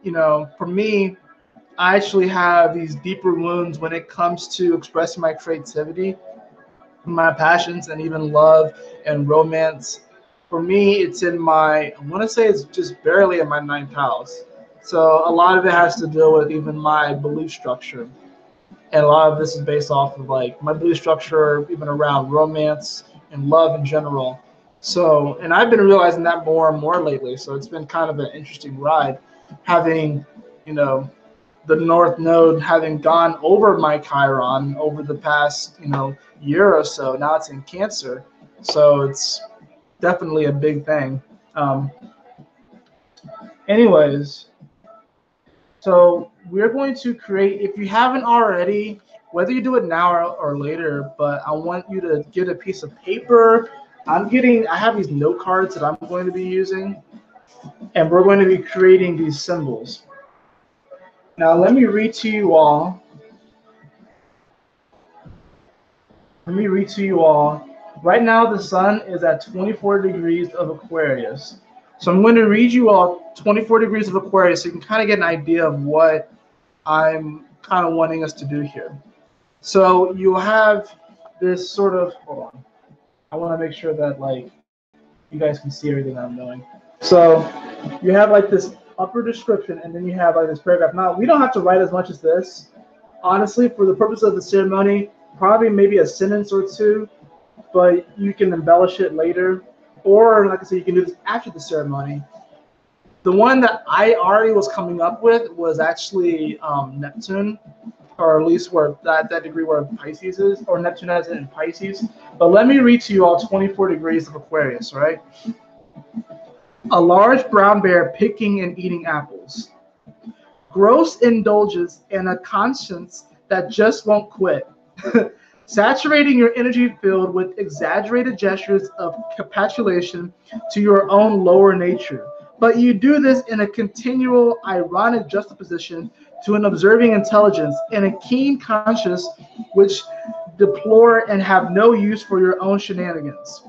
you know, for me, I actually have these deeper wounds when it comes to expressing my creativity, my passions, and even love and romance. For me, it's in my, I want to say it's just barely in my ninth house. So a lot of it has to do with even my belief structure. And a lot of this is based off of like my belief structure, even around romance and love in general. So, and I've been realizing that more and more lately. So it's been kind of an interesting ride having, you know, the North Node having gone over my Chiron over the past, you know, year or so. Now it's in Cancer, so it's definitely a big thing. Anyways, so we're going to create, if you haven't already, whether you do it now or later, but I want you to get a piece of paper. I have these note cards that I'm going to be using, and we're going to be creating these symbols. Now, let me read to you all. Right now, the sun is at 24 degrees of Aquarius. So I'm going to read you all 24 degrees of Aquarius so you can kind of get an idea of what I'm kind of wanting us to do here. So you have this sort of, hold on. I want to make sure that like you guys can see everything I'm doing. So you have like this upper description, and then you have like this paragraph. Now, we don't have to write as much as this. Honestly, for the purpose of the ceremony, probably maybe a sentence or two, but you can embellish it later. Or, like I said, you can do this after the ceremony. The one that I already was coming up with was actually Neptune, or at least where that degree where Pisces is, or Neptune has it in Pisces. But let me read to you all 24 degrees of Aquarius, right? A large brown bear picking and eating apples. Gross indulgence and a conscience that just won't quit. Saturating your energy field with exaggerated gestures of capitulation to your own lower nature. But you do this in a continual ironic juxtaposition to an observing intelligence and a keen conscience which deplore and have no use for your own shenanigans.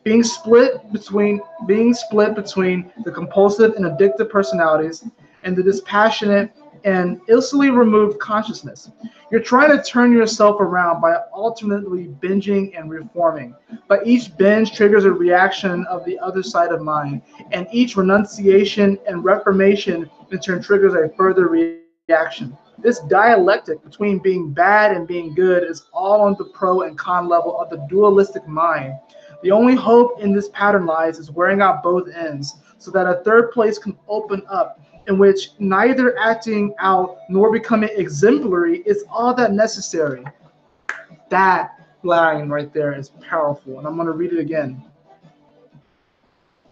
Being split between the compulsive and addictive personalities and the dispassionate and illicitly removed consciousness. You're trying to turn yourself around by alternately binging and reforming. But each binge triggers a reaction of the other side of mind, and each renunciation and reformation in turn triggers a further reaction. This dialectic between being bad and being good is all on the pro and con level of the dualistic mind. The only hope in this pattern lies is wearing out both ends so that a third place can open up in which neither acting out nor becoming exemplary is all that necessary. That line right there is powerful, and I'm going to read it again.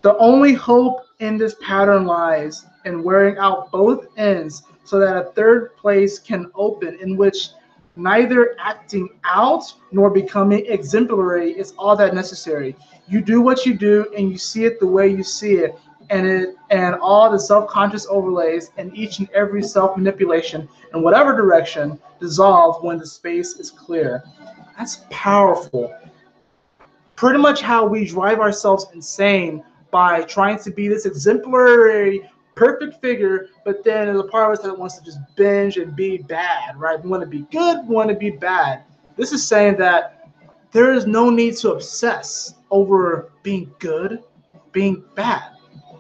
The only hope in this pattern lies in wearing out both ends so that a third place can open in which neither acting out nor becoming exemplary is all that necessary. You do what you do and you see it the way you see it, and all the self-conscious overlays and each and every self-manipulation in whatever direction dissolve when the space is clear. That's powerful. pretty much how we drive ourselves insane by trying to be this exemplary, perfect figure, but then there's a part of us that wants to just binge and be bad, right? We want to be good, we want to be bad. This is saying that there is no need to obsess over being good, being bad.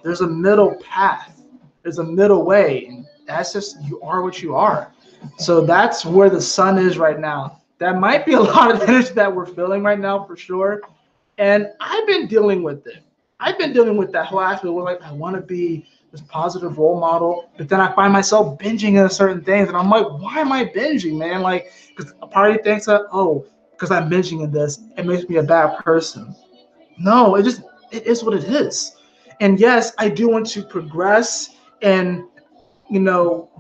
There's a middle path. There's a middle way. And that's just, you are what you are. So that's where the sun is right now. That might be a lot of energy that we're feeling right now for sure. And I've been dealing with it. I've been dealing with that whole aspect where like I want to be this positive role model, but then I find myself binging at certain things, and I'm like, why am I binging, man? Like, because a part of you thinks that, oh, because I'm binging in this, it makes me a bad person. No, it is what it is. And yes, I do want to progress and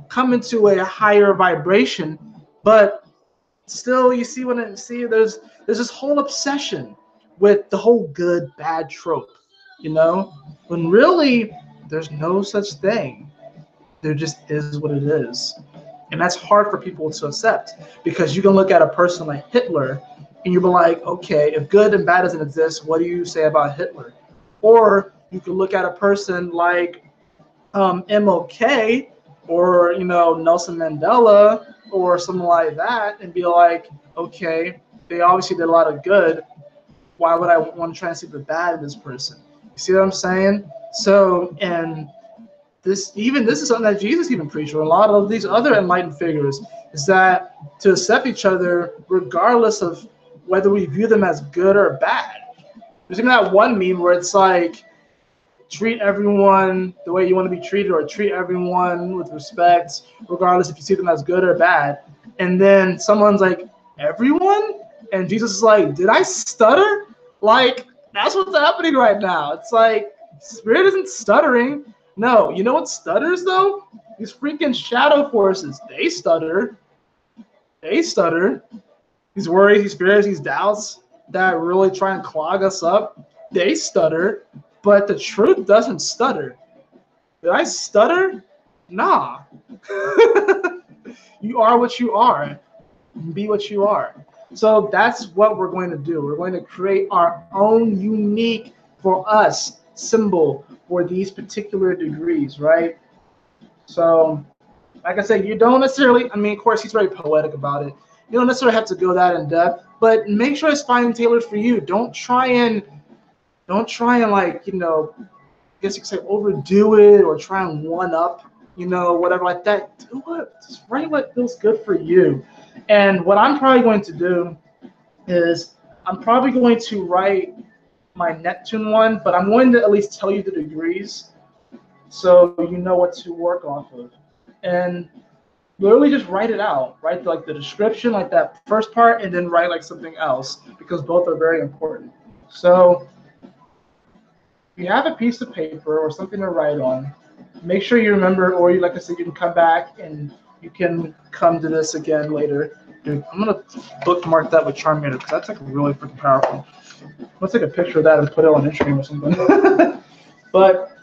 come into a higher vibration, but still, you see there's this whole obsession with the whole good bad trope, when really there's no such thing. There just is what it is. And that's hard for people to accept, because you can look at a person like Hitler and you'll be like, okay, if good and bad doesn't exist, what do you say about Hitler? Or you can look at a person like MLK, or Nelson Mandela, or something like that, and be like, okay, they obviously did a lot of good. Why would I want to try and see the bad in this person? You see what I'm saying? So, and this is something that Jesus even preached, or a lot of these other enlightened figures, is that to accept each other regardless of whether we view them as good or bad. There's even that one meme where it's like, treat everyone the way you want to be treated, or treat everyone with respect, regardless if you see them as good or bad. And then someone's like, everyone? And Jesus is like, did I stutter? Like, that's what's happening right now. It's like, Spirit isn't stuttering. No, you know what stutters though? These freaking shadow forces, they stutter. They stutter. These worries, these fears, these doubts that really try and clog us up, they stutter. But the truth doesn't stutter. Did I stutter? Nah. You are what you are. Be what you are. So that's what we're going to do. We're going to create our own unique, for us, symbol for these particular degrees, right? So, like I said, you don't necessarily, of course, he's very poetic about it. You don't necessarily have to go that in depth, but make sure it's fine and tailored for you. Don't try and like, I guess you could say overdo it, or try and one up, whatever like that. Do it. Just write what feels good for you. And what I'm probably going to do is I'm probably going to write my Neptune one, but I'm going to at least tell you the degrees so you know what to work off of. And literally just write it out. Write like the description, like that first part, and then write like something else, because both are very important. So if you have a piece of paper or something to write on, make sure you remember, or like I said, you can come back and you can come to this again later. Dude, I'm going to bookmark that with Charmander, because that's like really freaking powerful. Let's take a picture of that and put it on Instagram or something. But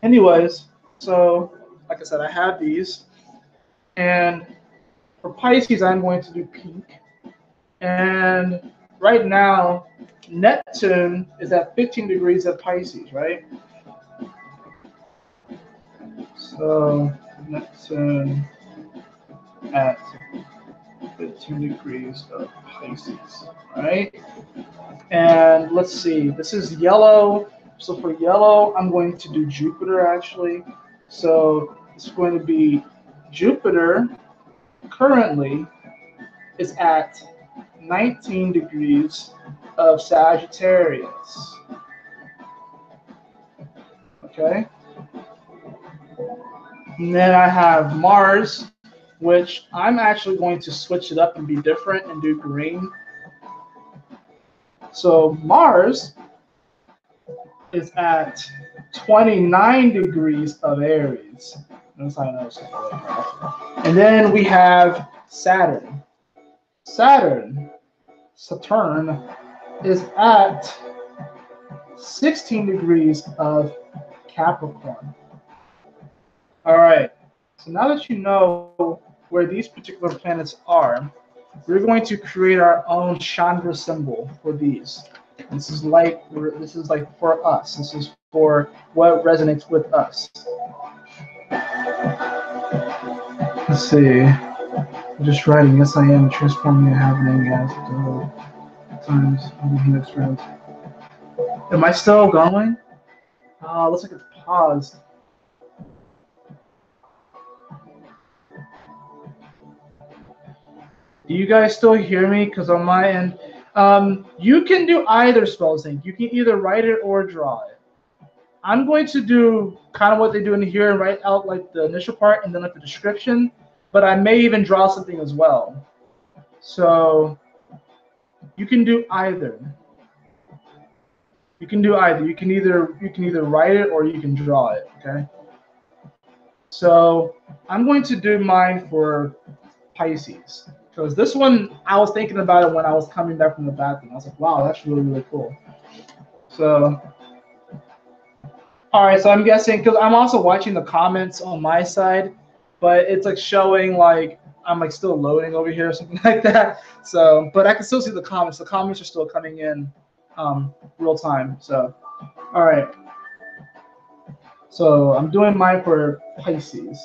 anyways, so like I said, I have these. And for Pisces, I'm going to do pink. And right now, Neptune is at 15 degrees of Pisces, right? So Neptune at 15 degrees of Pisces, right? And let's see, this is yellow. So for yellow, I'm going to do Jupiter actually. So it's going to be Jupiter currently is at 19 degrees of Sagittarius. Okay. And then I have Mars, which I'm actually going to switch it up and be different and do green. So Mars is at 29 degrees of Aries. That's how I know it's really powerful. And then we have Saturn. Saturn is at 16 degrees of Capricorn. All right. So now that you know where these particular planets are, we're going to create our own Chandra symbol for these. This is like for us. This is for what resonates with us. Let's see. I'm just writing. Yes, I am transforming and happening as times I'm experience. Am I still going? Looks like it's paused. Do you guys still hear me? Because on my end, you can do either spell sync. You can either write it or draw it. I'm going to do kind of what they do in here and write out like the initial part and then like the description, but I may even draw something as well. So you can do either. You can do either. You can either write it or you can draw it. Okay. So I'm going to do mine for Pisces. Because this one, I was thinking about it when I was coming back from the bathroom. I was like, wow, that's really, really cool. So, all right, so I'm guessing, because I'm also watching the comments on my side, but it's like showing like I'm like still loading over here or something like that. So, but I can still see the comments. The comments are still coming in real time. So, all right. So I'm doing mine for Pisces.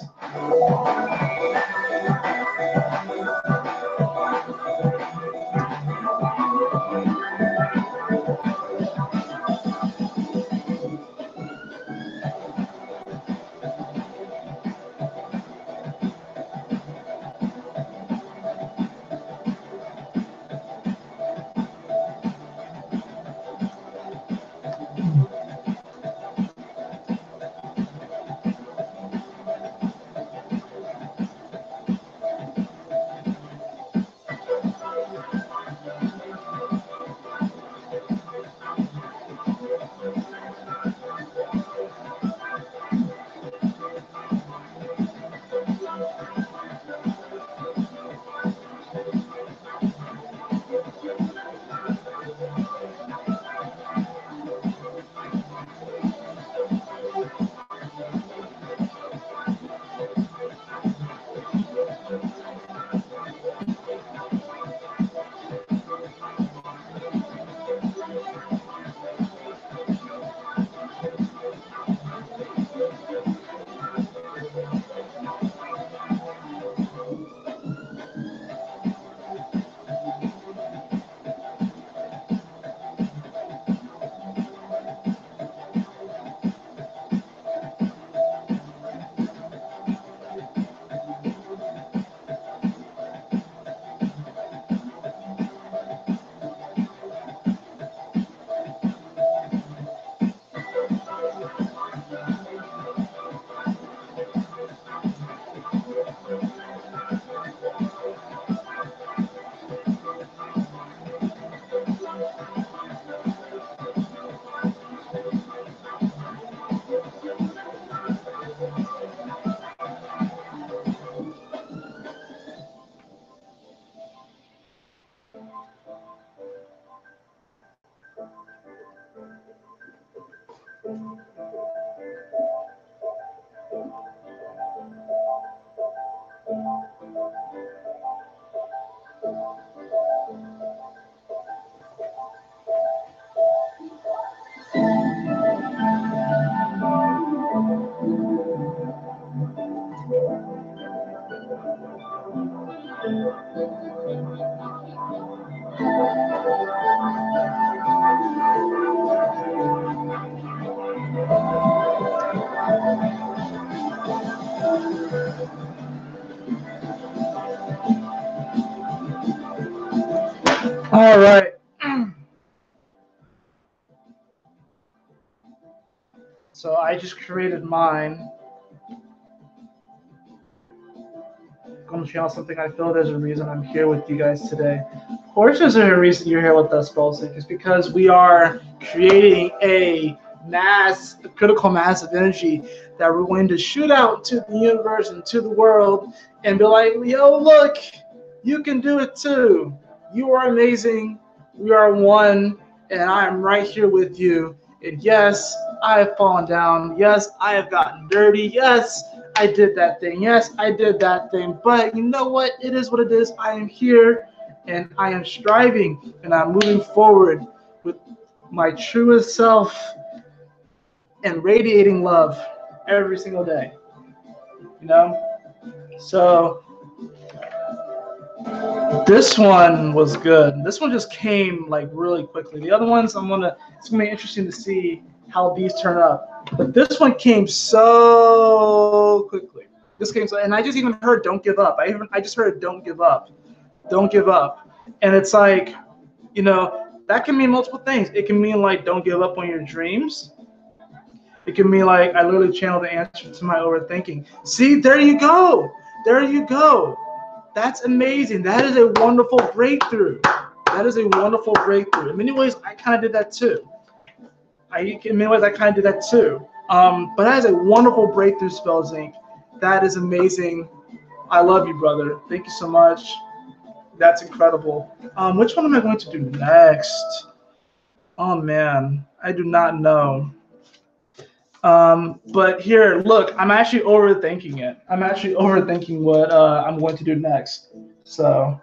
All right. So I just created mine. I'm going to channel something. I feel there's a reason I'm here with you guys today. Of course, there's a reason you're here with us, Spellsync. It's because we are creating a critical mass of energy that we're going to shoot out to the universe and to the world and be like, yo, look, you can do it too. You are amazing. We are one, and I am right here with you. And yes, I have fallen down. Yes, I have gotten dirty. Yes, I did that thing. Yes, I did that thing. But you know what? It is what it is. I am here, and I am striving, and I'm moving forward with my truest self and radiating love every single day. You know? So this one was good. This one just came like really quickly. The other ones it's gonna be interesting to see how these turn up. But this one came so quickly. This came so, and I just even heard "Don't give up." I just heard "Don't give up, don't give up," and it's like, you know, that can mean multiple things. It can mean like don't give up on your dreams. It can mean like I literally channeled the answer to my overthinking. See, there you go. There you go. That's amazing. That is a wonderful breakthrough. That is a wonderful breakthrough. In many ways, I kind of did that too. But that is a wonderful breakthrough, Spell Zinc. That is amazing. I love you, brother. Thank you so much. That's incredible. Which one am I going to do next? Oh man, I do not know. But here, look, I'm actually overthinking it. I'm actually overthinking what I'm going to do next. So.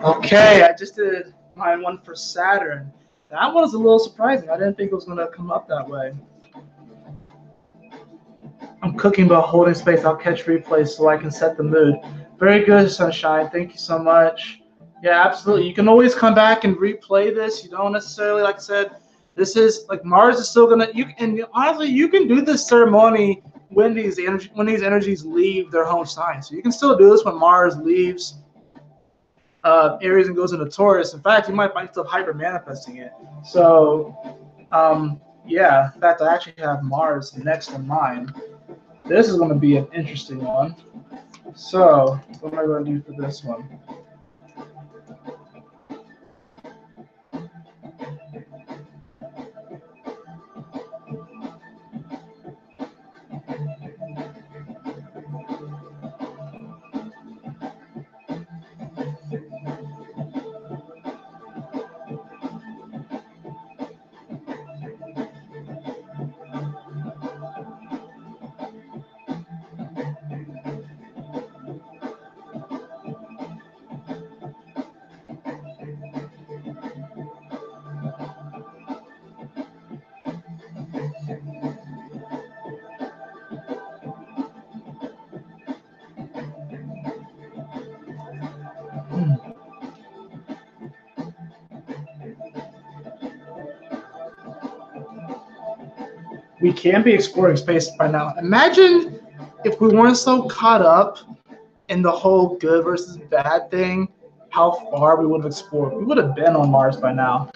Okay, I just did my one for Saturn. That one was a little surprising. I didn't think it was going to come up that way. I'm cooking but holding space. I'll catch replays so I can set the mood. Very good, Sunshine. Thank you so much. Yeah, absolutely. You can always come back and replay this. You don't necessarily, like I said, this is like Mars is still gonna. And honestly, you can do this ceremony when these energies leave their home sign. So you can still do this when Mars leaves Aries and goes into Taurus. In fact, you might find yourself hyper manifesting it. So, yeah. In fact, I actually have Mars next to mine. This is going to be an interesting one. So, what am I going to do for this one? We can be exploring space by now. Imagine if we weren't so caught up in the whole good versus bad thing, how far we would have explored. We would have been on Mars by now.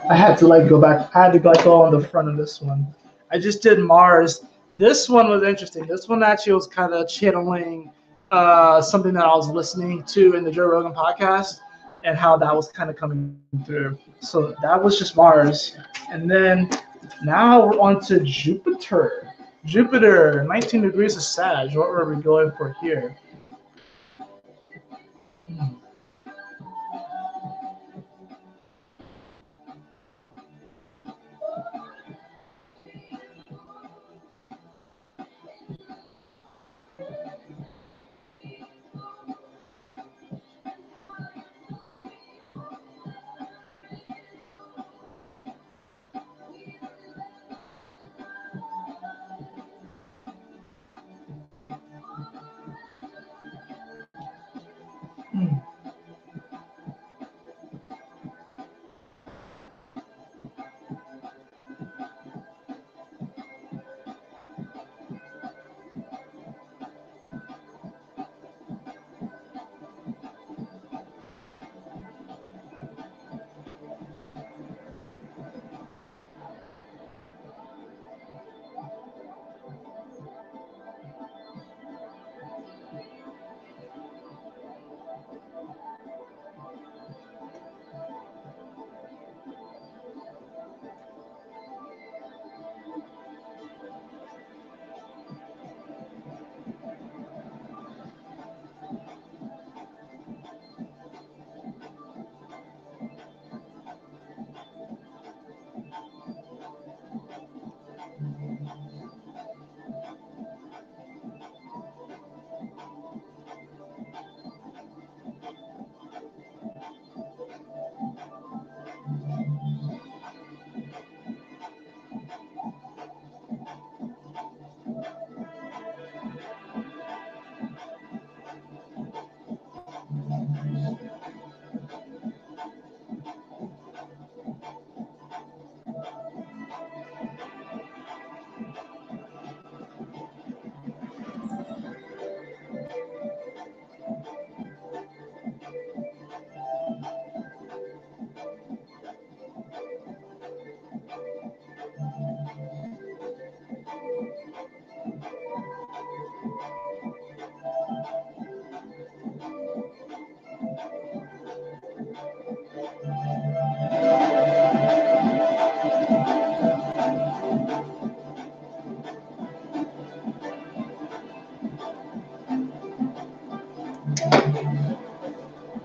I had to like go back. I had to like go on the front of this one. I just did Mars. This one was interesting. This one actually was kind of channeling something that I was listening to in the Joe Rogan podcast and how that was kind of coming through. So that was just Mars. And then now we're on to Jupiter. Jupiter, 19 degrees of Sag. What were we going for here?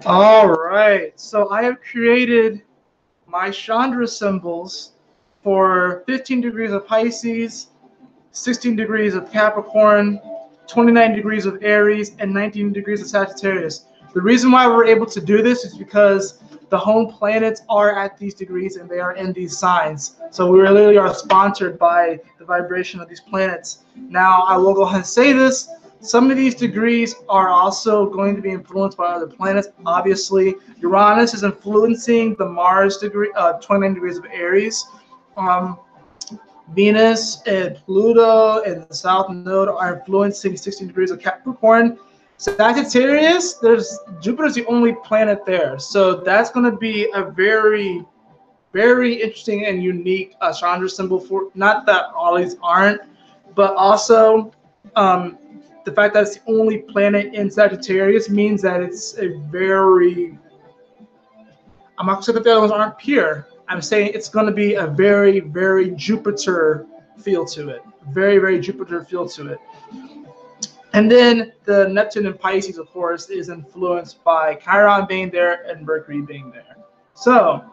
All right, so I have created my Chandra symbols for 15 degrees of Pisces, 16 degrees of Capricorn, 29 degrees of Aries, and 19 degrees of Sagittarius. The reason why we're able to do this is because the home planets are at these degrees and they are in these signs. So we really are sponsored by the vibration of these planets. Now, I will go ahead and say this. Some of these degrees are also going to be influenced by other planets. Obviously, Uranus is influencing the Mars degree, 29 degrees of Aries. Venus and Pluto and the South Node are influencing 16 degrees of Capricorn. Sagittarius, Jupiter's the only planet there. So that's going to be a very, very interesting and unique Chandra symbol for, not that all these aren't, but also the fact that it's the only planet in Sagittarius means that it's a very, I'm not saying that the other ones aren't pure. I'm saying it's going to be a very, very Jupiter feel to it. Very, very Jupiter feel to it. And then the Neptune and Pisces, of course, is influenced by Chiron being there and Mercury being there. So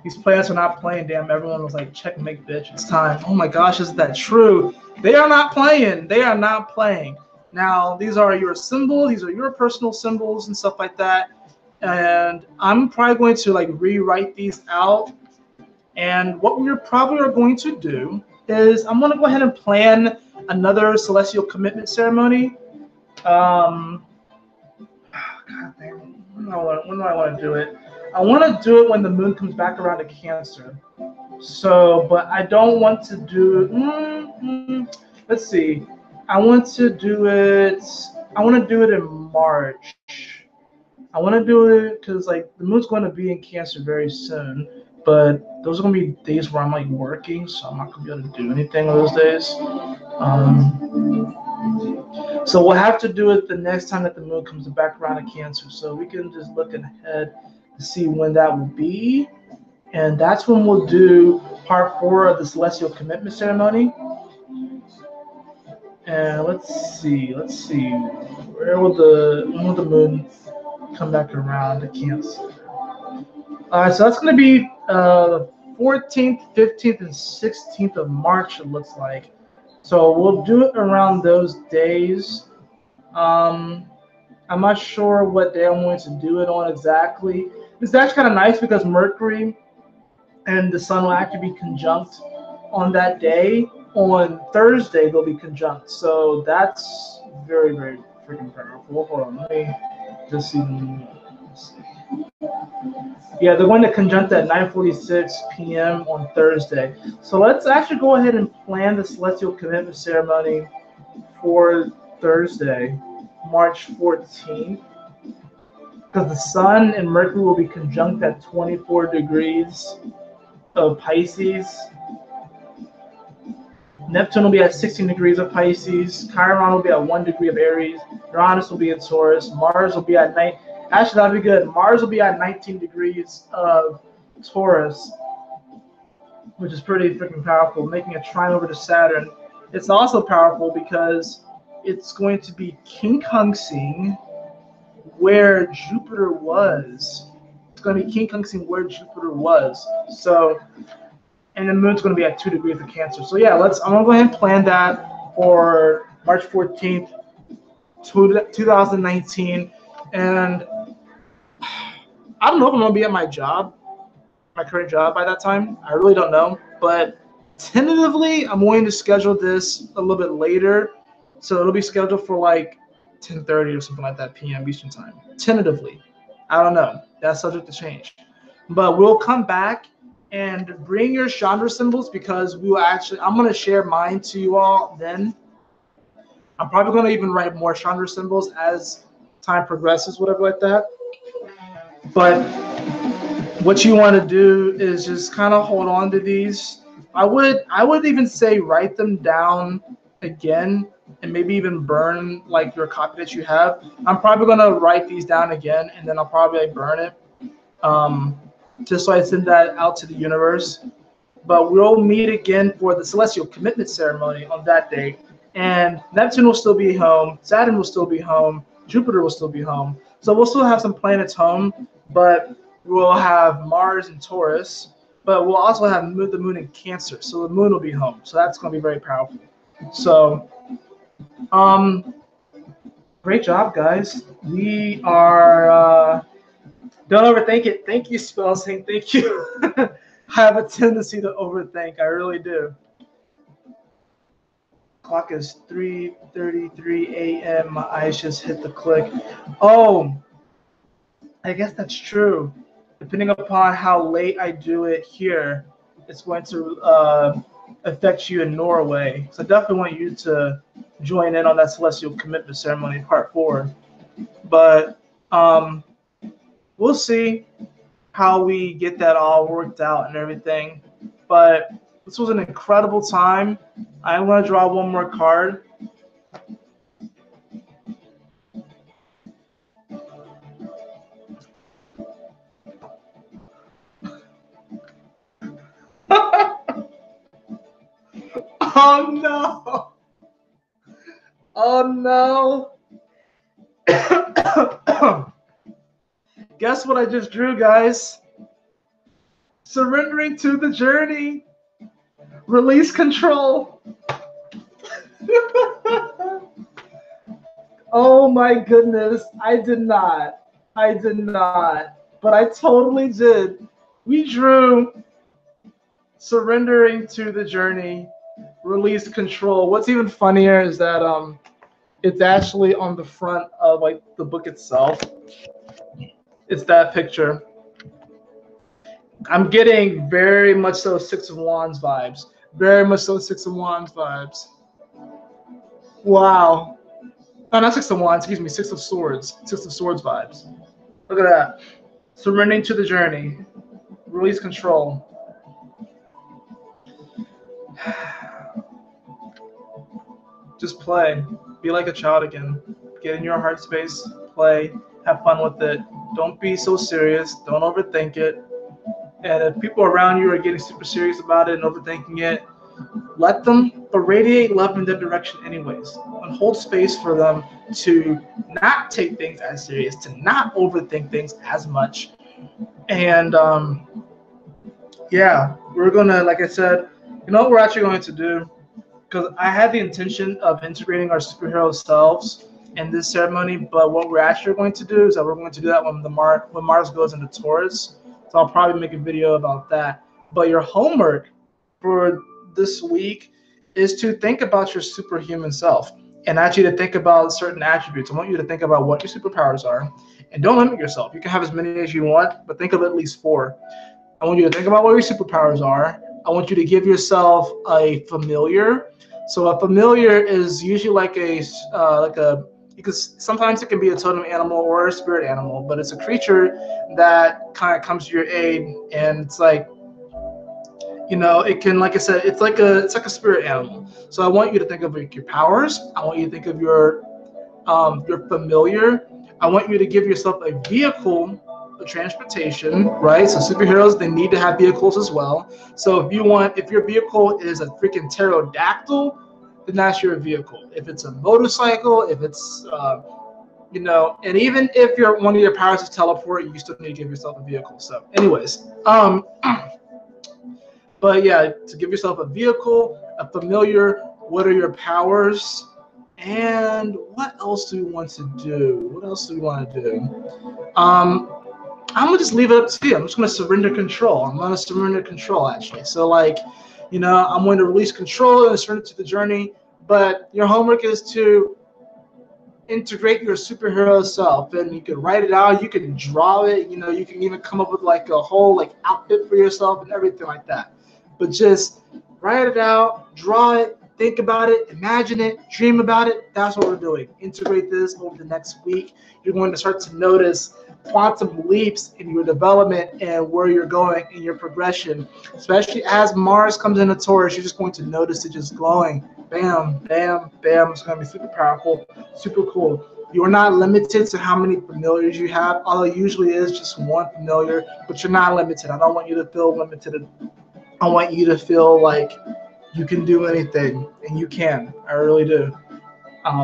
these planets are not playing. Damn, everyone was like, checkmate, bitch. It's time. Oh my gosh, is that true? They are not playing. They are not playing. Now, these are your symbols. These are your personal symbols and stuff like that. And I'm probably going to like rewrite these out. And what we're probably are going to do is I'm going to go ahead and plan another celestial commitment ceremony. God damn, when do I want to do it? I want to do it when the moon comes back around to Cancer. So, but I don't want to do. Let's see. I want to do it in March. I want to do it because like the moon's going to be in Cancer very soon, but those are going to be days where I'm like working, so I'm not going to be able to do anything on those days. So we'll have to do it the next time that the moon comes back around to Cancer. So we can just look ahead to see when that will be, and that's when we'll do part 4 of the celestial commitment ceremony. And let's see. When will the moon come back around to Cancer? So that's going to be the 14th, 15th, and 16th of March, it looks like. So we'll do it around those days. I'm not sure what day I'm going to do it on exactly. It's actually kind of nice because Mercury and the Sun will actually be conjunct on that day. On Thursday, they'll be conjunct. So that's very, very freaking powerful. Hold on, let me just see. Yeah, they're going to conjunct at 9:46 p.m. on Thursday. So let's actually go ahead and plan the celestial commitment ceremony for Thursday, March 14th. Because the Sun and Mercury will be conjunct at 24 degrees of Pisces. Neptune will be at 16 degrees of Pisces. Chiron will be at 1 degree of Aries. Uranus will be in Taurus. Mars will be at 9. Actually, that'd be good. Mars will be at 19 degrees of Taurus, which is pretty freaking powerful, making a trine over to Saturn. It's also powerful because it's going to be quincunxing where Jupiter was. It's going to be quincunxing where Jupiter was. So, and the moon's going to be at 2 degrees of Cancer. So yeah, I'm going to go ahead and plan that for March 14th, 2019. And I don't know if I'm going to be at my job, my current job by that time. I really don't know. But tentatively, I'm going to schedule this a little bit later. So it'll be scheduled for like 10:30 or something like that p.m. Eastern time. Tentatively. I don't know. That's subject to change. But we'll come back and bring your Chandra symbols because we will actually, I'm going to share mine to you all then. I'm probably going to even write more Chandra symbols as time progresses, whatever like that. But what you want to do is just kind of hold on to these. I would even say write them down again and maybe even burn like your copy that you have. I'm probably going to write these down again and then I'll probably burn it. Just so I send that out to the universe. But we'll meet again for the celestial commitment ceremony on that day. And Neptune will still be home. Saturn will still be home. Jupiter will still be home. So we'll still have some planets home, but we'll have Mars and Taurus, but we'll also have the moon in Cancer. So the moon will be home. So that's going to be very powerful. So, great job, guys. We are, don't overthink it. Thank you, Spell saying thank you. I have a tendency to overthink. I really do. Clock is 3:33 a.m. My eyes just hit the click. Oh, I guess that's true. Depending upon how late I do it here, it's going to affect you in Norway. So I definitely want you to join in on that celestial commitment ceremony, part 4. But we'll see how we get that all worked out and everything. But this was an incredible time. I'm going to draw one more card. Oh no! Oh no! Guess what I just drew, guys? Surrendering to the journey. Release control. Oh my goodness. I did not. But I totally did. We drew surrendering to the journey. Release control. What's even funnier is that it's actually on the front of like the book itself. It's that picture. I'm getting very much so Six of Wands vibes. Very much so Six of Wands vibes. Wow. Oh, not Six of Wands, excuse me, Six of Swords. Six of Swords vibes. Look at that. Surrendering to the journey. Release control. Just play. Be like a child again. Get in your heart space. Play. Have fun with it. Don't be so serious. Don't overthink it. And if people around you are getting super serious about it and overthinking it, let them, but radiate love in their direction anyways. And hold space for them to not take things as serious, to not overthink things as much. And yeah, we're gonna, like I said, you know what we're actually going to do? Because I had the intention of integrating our superhero selves in this ceremony, but what we're actually going to do is that we're going to do that when Mars goes into Taurus. So I'll probably make a video about that. But your homework for this week is to think about your superhuman self and actually to think about certain attributes. I want you to think about what your superpowers are and don't limit yourself. You can have as many as you want, but think of at least 4. I want you to think about what your superpowers are. I want you to give yourself a familiar. So a familiar is usually like a because sometimes it can be a totem animal or a spirit animal, but it's a creature that kind of comes to your aid, and it's like, you know, it can, like I said, it's like a spirit animal. So I want you to think of like your powers. I want you to think of your familiar. I want you to give yourself a vehicle, a transportation, right? So superheroes, they need to have vehicles as well. So if your vehicle is a freaking pterodactyl, then that's your vehicle. If it's a motorcycle, if it's you know, and even if one of your powers is teleport, you still need to give yourself a vehicle. So anyways, but yeah, to give yourself a vehicle, a familiar, what are your powers, and what else do we want to do? What else do we want to do? I'm gonna just leave it up to you. I'm just gonna surrender control. I'm gonna surrender control, actually. So like, you know, I'm going to release control and surrender to the journey. But your homework is to integrate your superhero self, and you can write it out. You can draw it. You know, you can even come up with like a whole like outfit for yourself and everything like that. But just write it out, draw it, think about it, imagine it, dream about it. That's what we're doing. Integrate this over the next week. You're going to start to notice quantum leaps in your development and where you're going in your progression. Especially as Mars comes into Taurus, you're just going to notice it just glowing. Bam, bam, bam. It's going to be super powerful, super cool. You're not limited to how many familiars you have, although it usually is just one familiar, but you're not limited. I don't want you to feel limited. I want you to feel like you can do anything, and you can. I really do.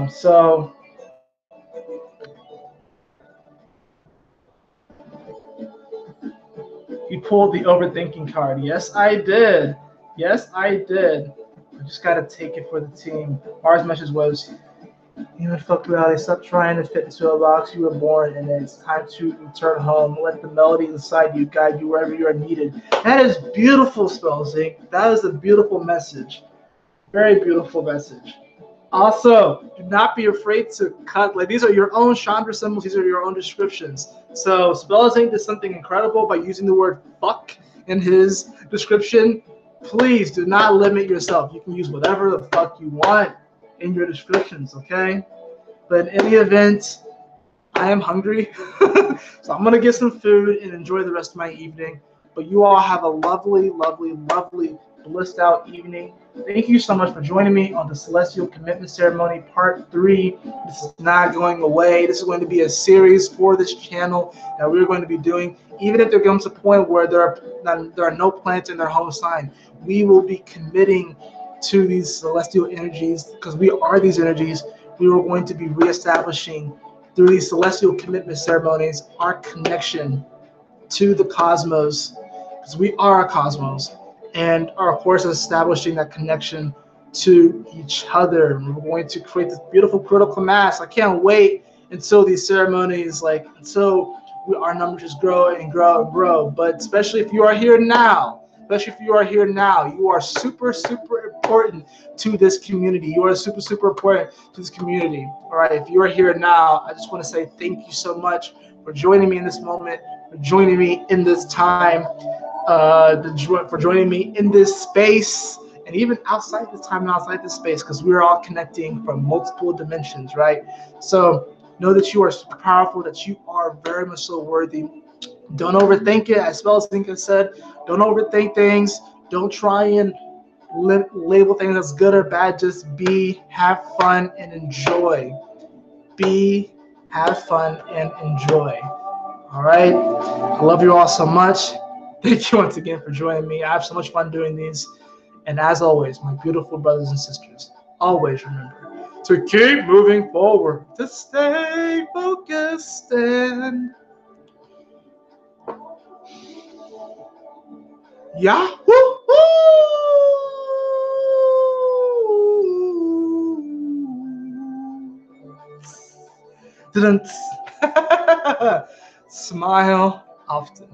So You pulled the overthinking card. Yes, I did. Yes, I did. I just got to take it for the team. Mars message was, you would fuck reality. Stop trying to fit into a box you were born in. It's time to return home. Let the melody inside you guide you wherever you are needed. That is beautiful, Spellzinc. That is a beautiful message. Very beautiful message. Also, do not be afraid to cut. Like, these are your own Chandra symbols. These are your own descriptions. So Spellzinc did something incredible by using the word fuck in his description. Please do not limit yourself. You can use whatever the fuck you want in your descriptions, okay? But in any event, I am hungry. So I'm going to get some food and enjoy the rest of my evening. But you all have a lovely, lovely, lovely, blissed out evening. Thank you so much for joining me on the Celestial Commitment Ceremony Part 3. This is not going away. This is going to be a series for this channel that we're going to be doing. Even if there comes a point where there are no planets in their home sign, we will be committing to these celestial energies because we are these energies. We are going to be reestablishing through these celestial commitment ceremonies our connection to the cosmos, because we are a cosmos, and are of course establishing that connection to each other. We're going to create this beautiful critical mass. I can't wait until these ceremonies, until our numbers just grow and grow and grow. But especially if you are here now, you are super, super important to this community. You are super, super important to this community. All right, if you are here now, I just want to say thank you so much for joining me in this moment, for joining me in this time, for joining me in this space, and even outside this time and outside this space, because we're all connecting from multiple dimensions, right? So know that you are super powerful, that you are very much so worthy. Don't overthink it. As Spellzinc has said, don't overthink things. Don't try and label things as good or bad. Just be, have fun, and enjoy. Be, have fun, and enjoy. All right? I love you all so much. Thank you once again for joining me. I have so much fun doing these. And as always, my beautiful brothers and sisters, always remember to keep moving forward, to stay focused, and Yahoo! Didn't smile often.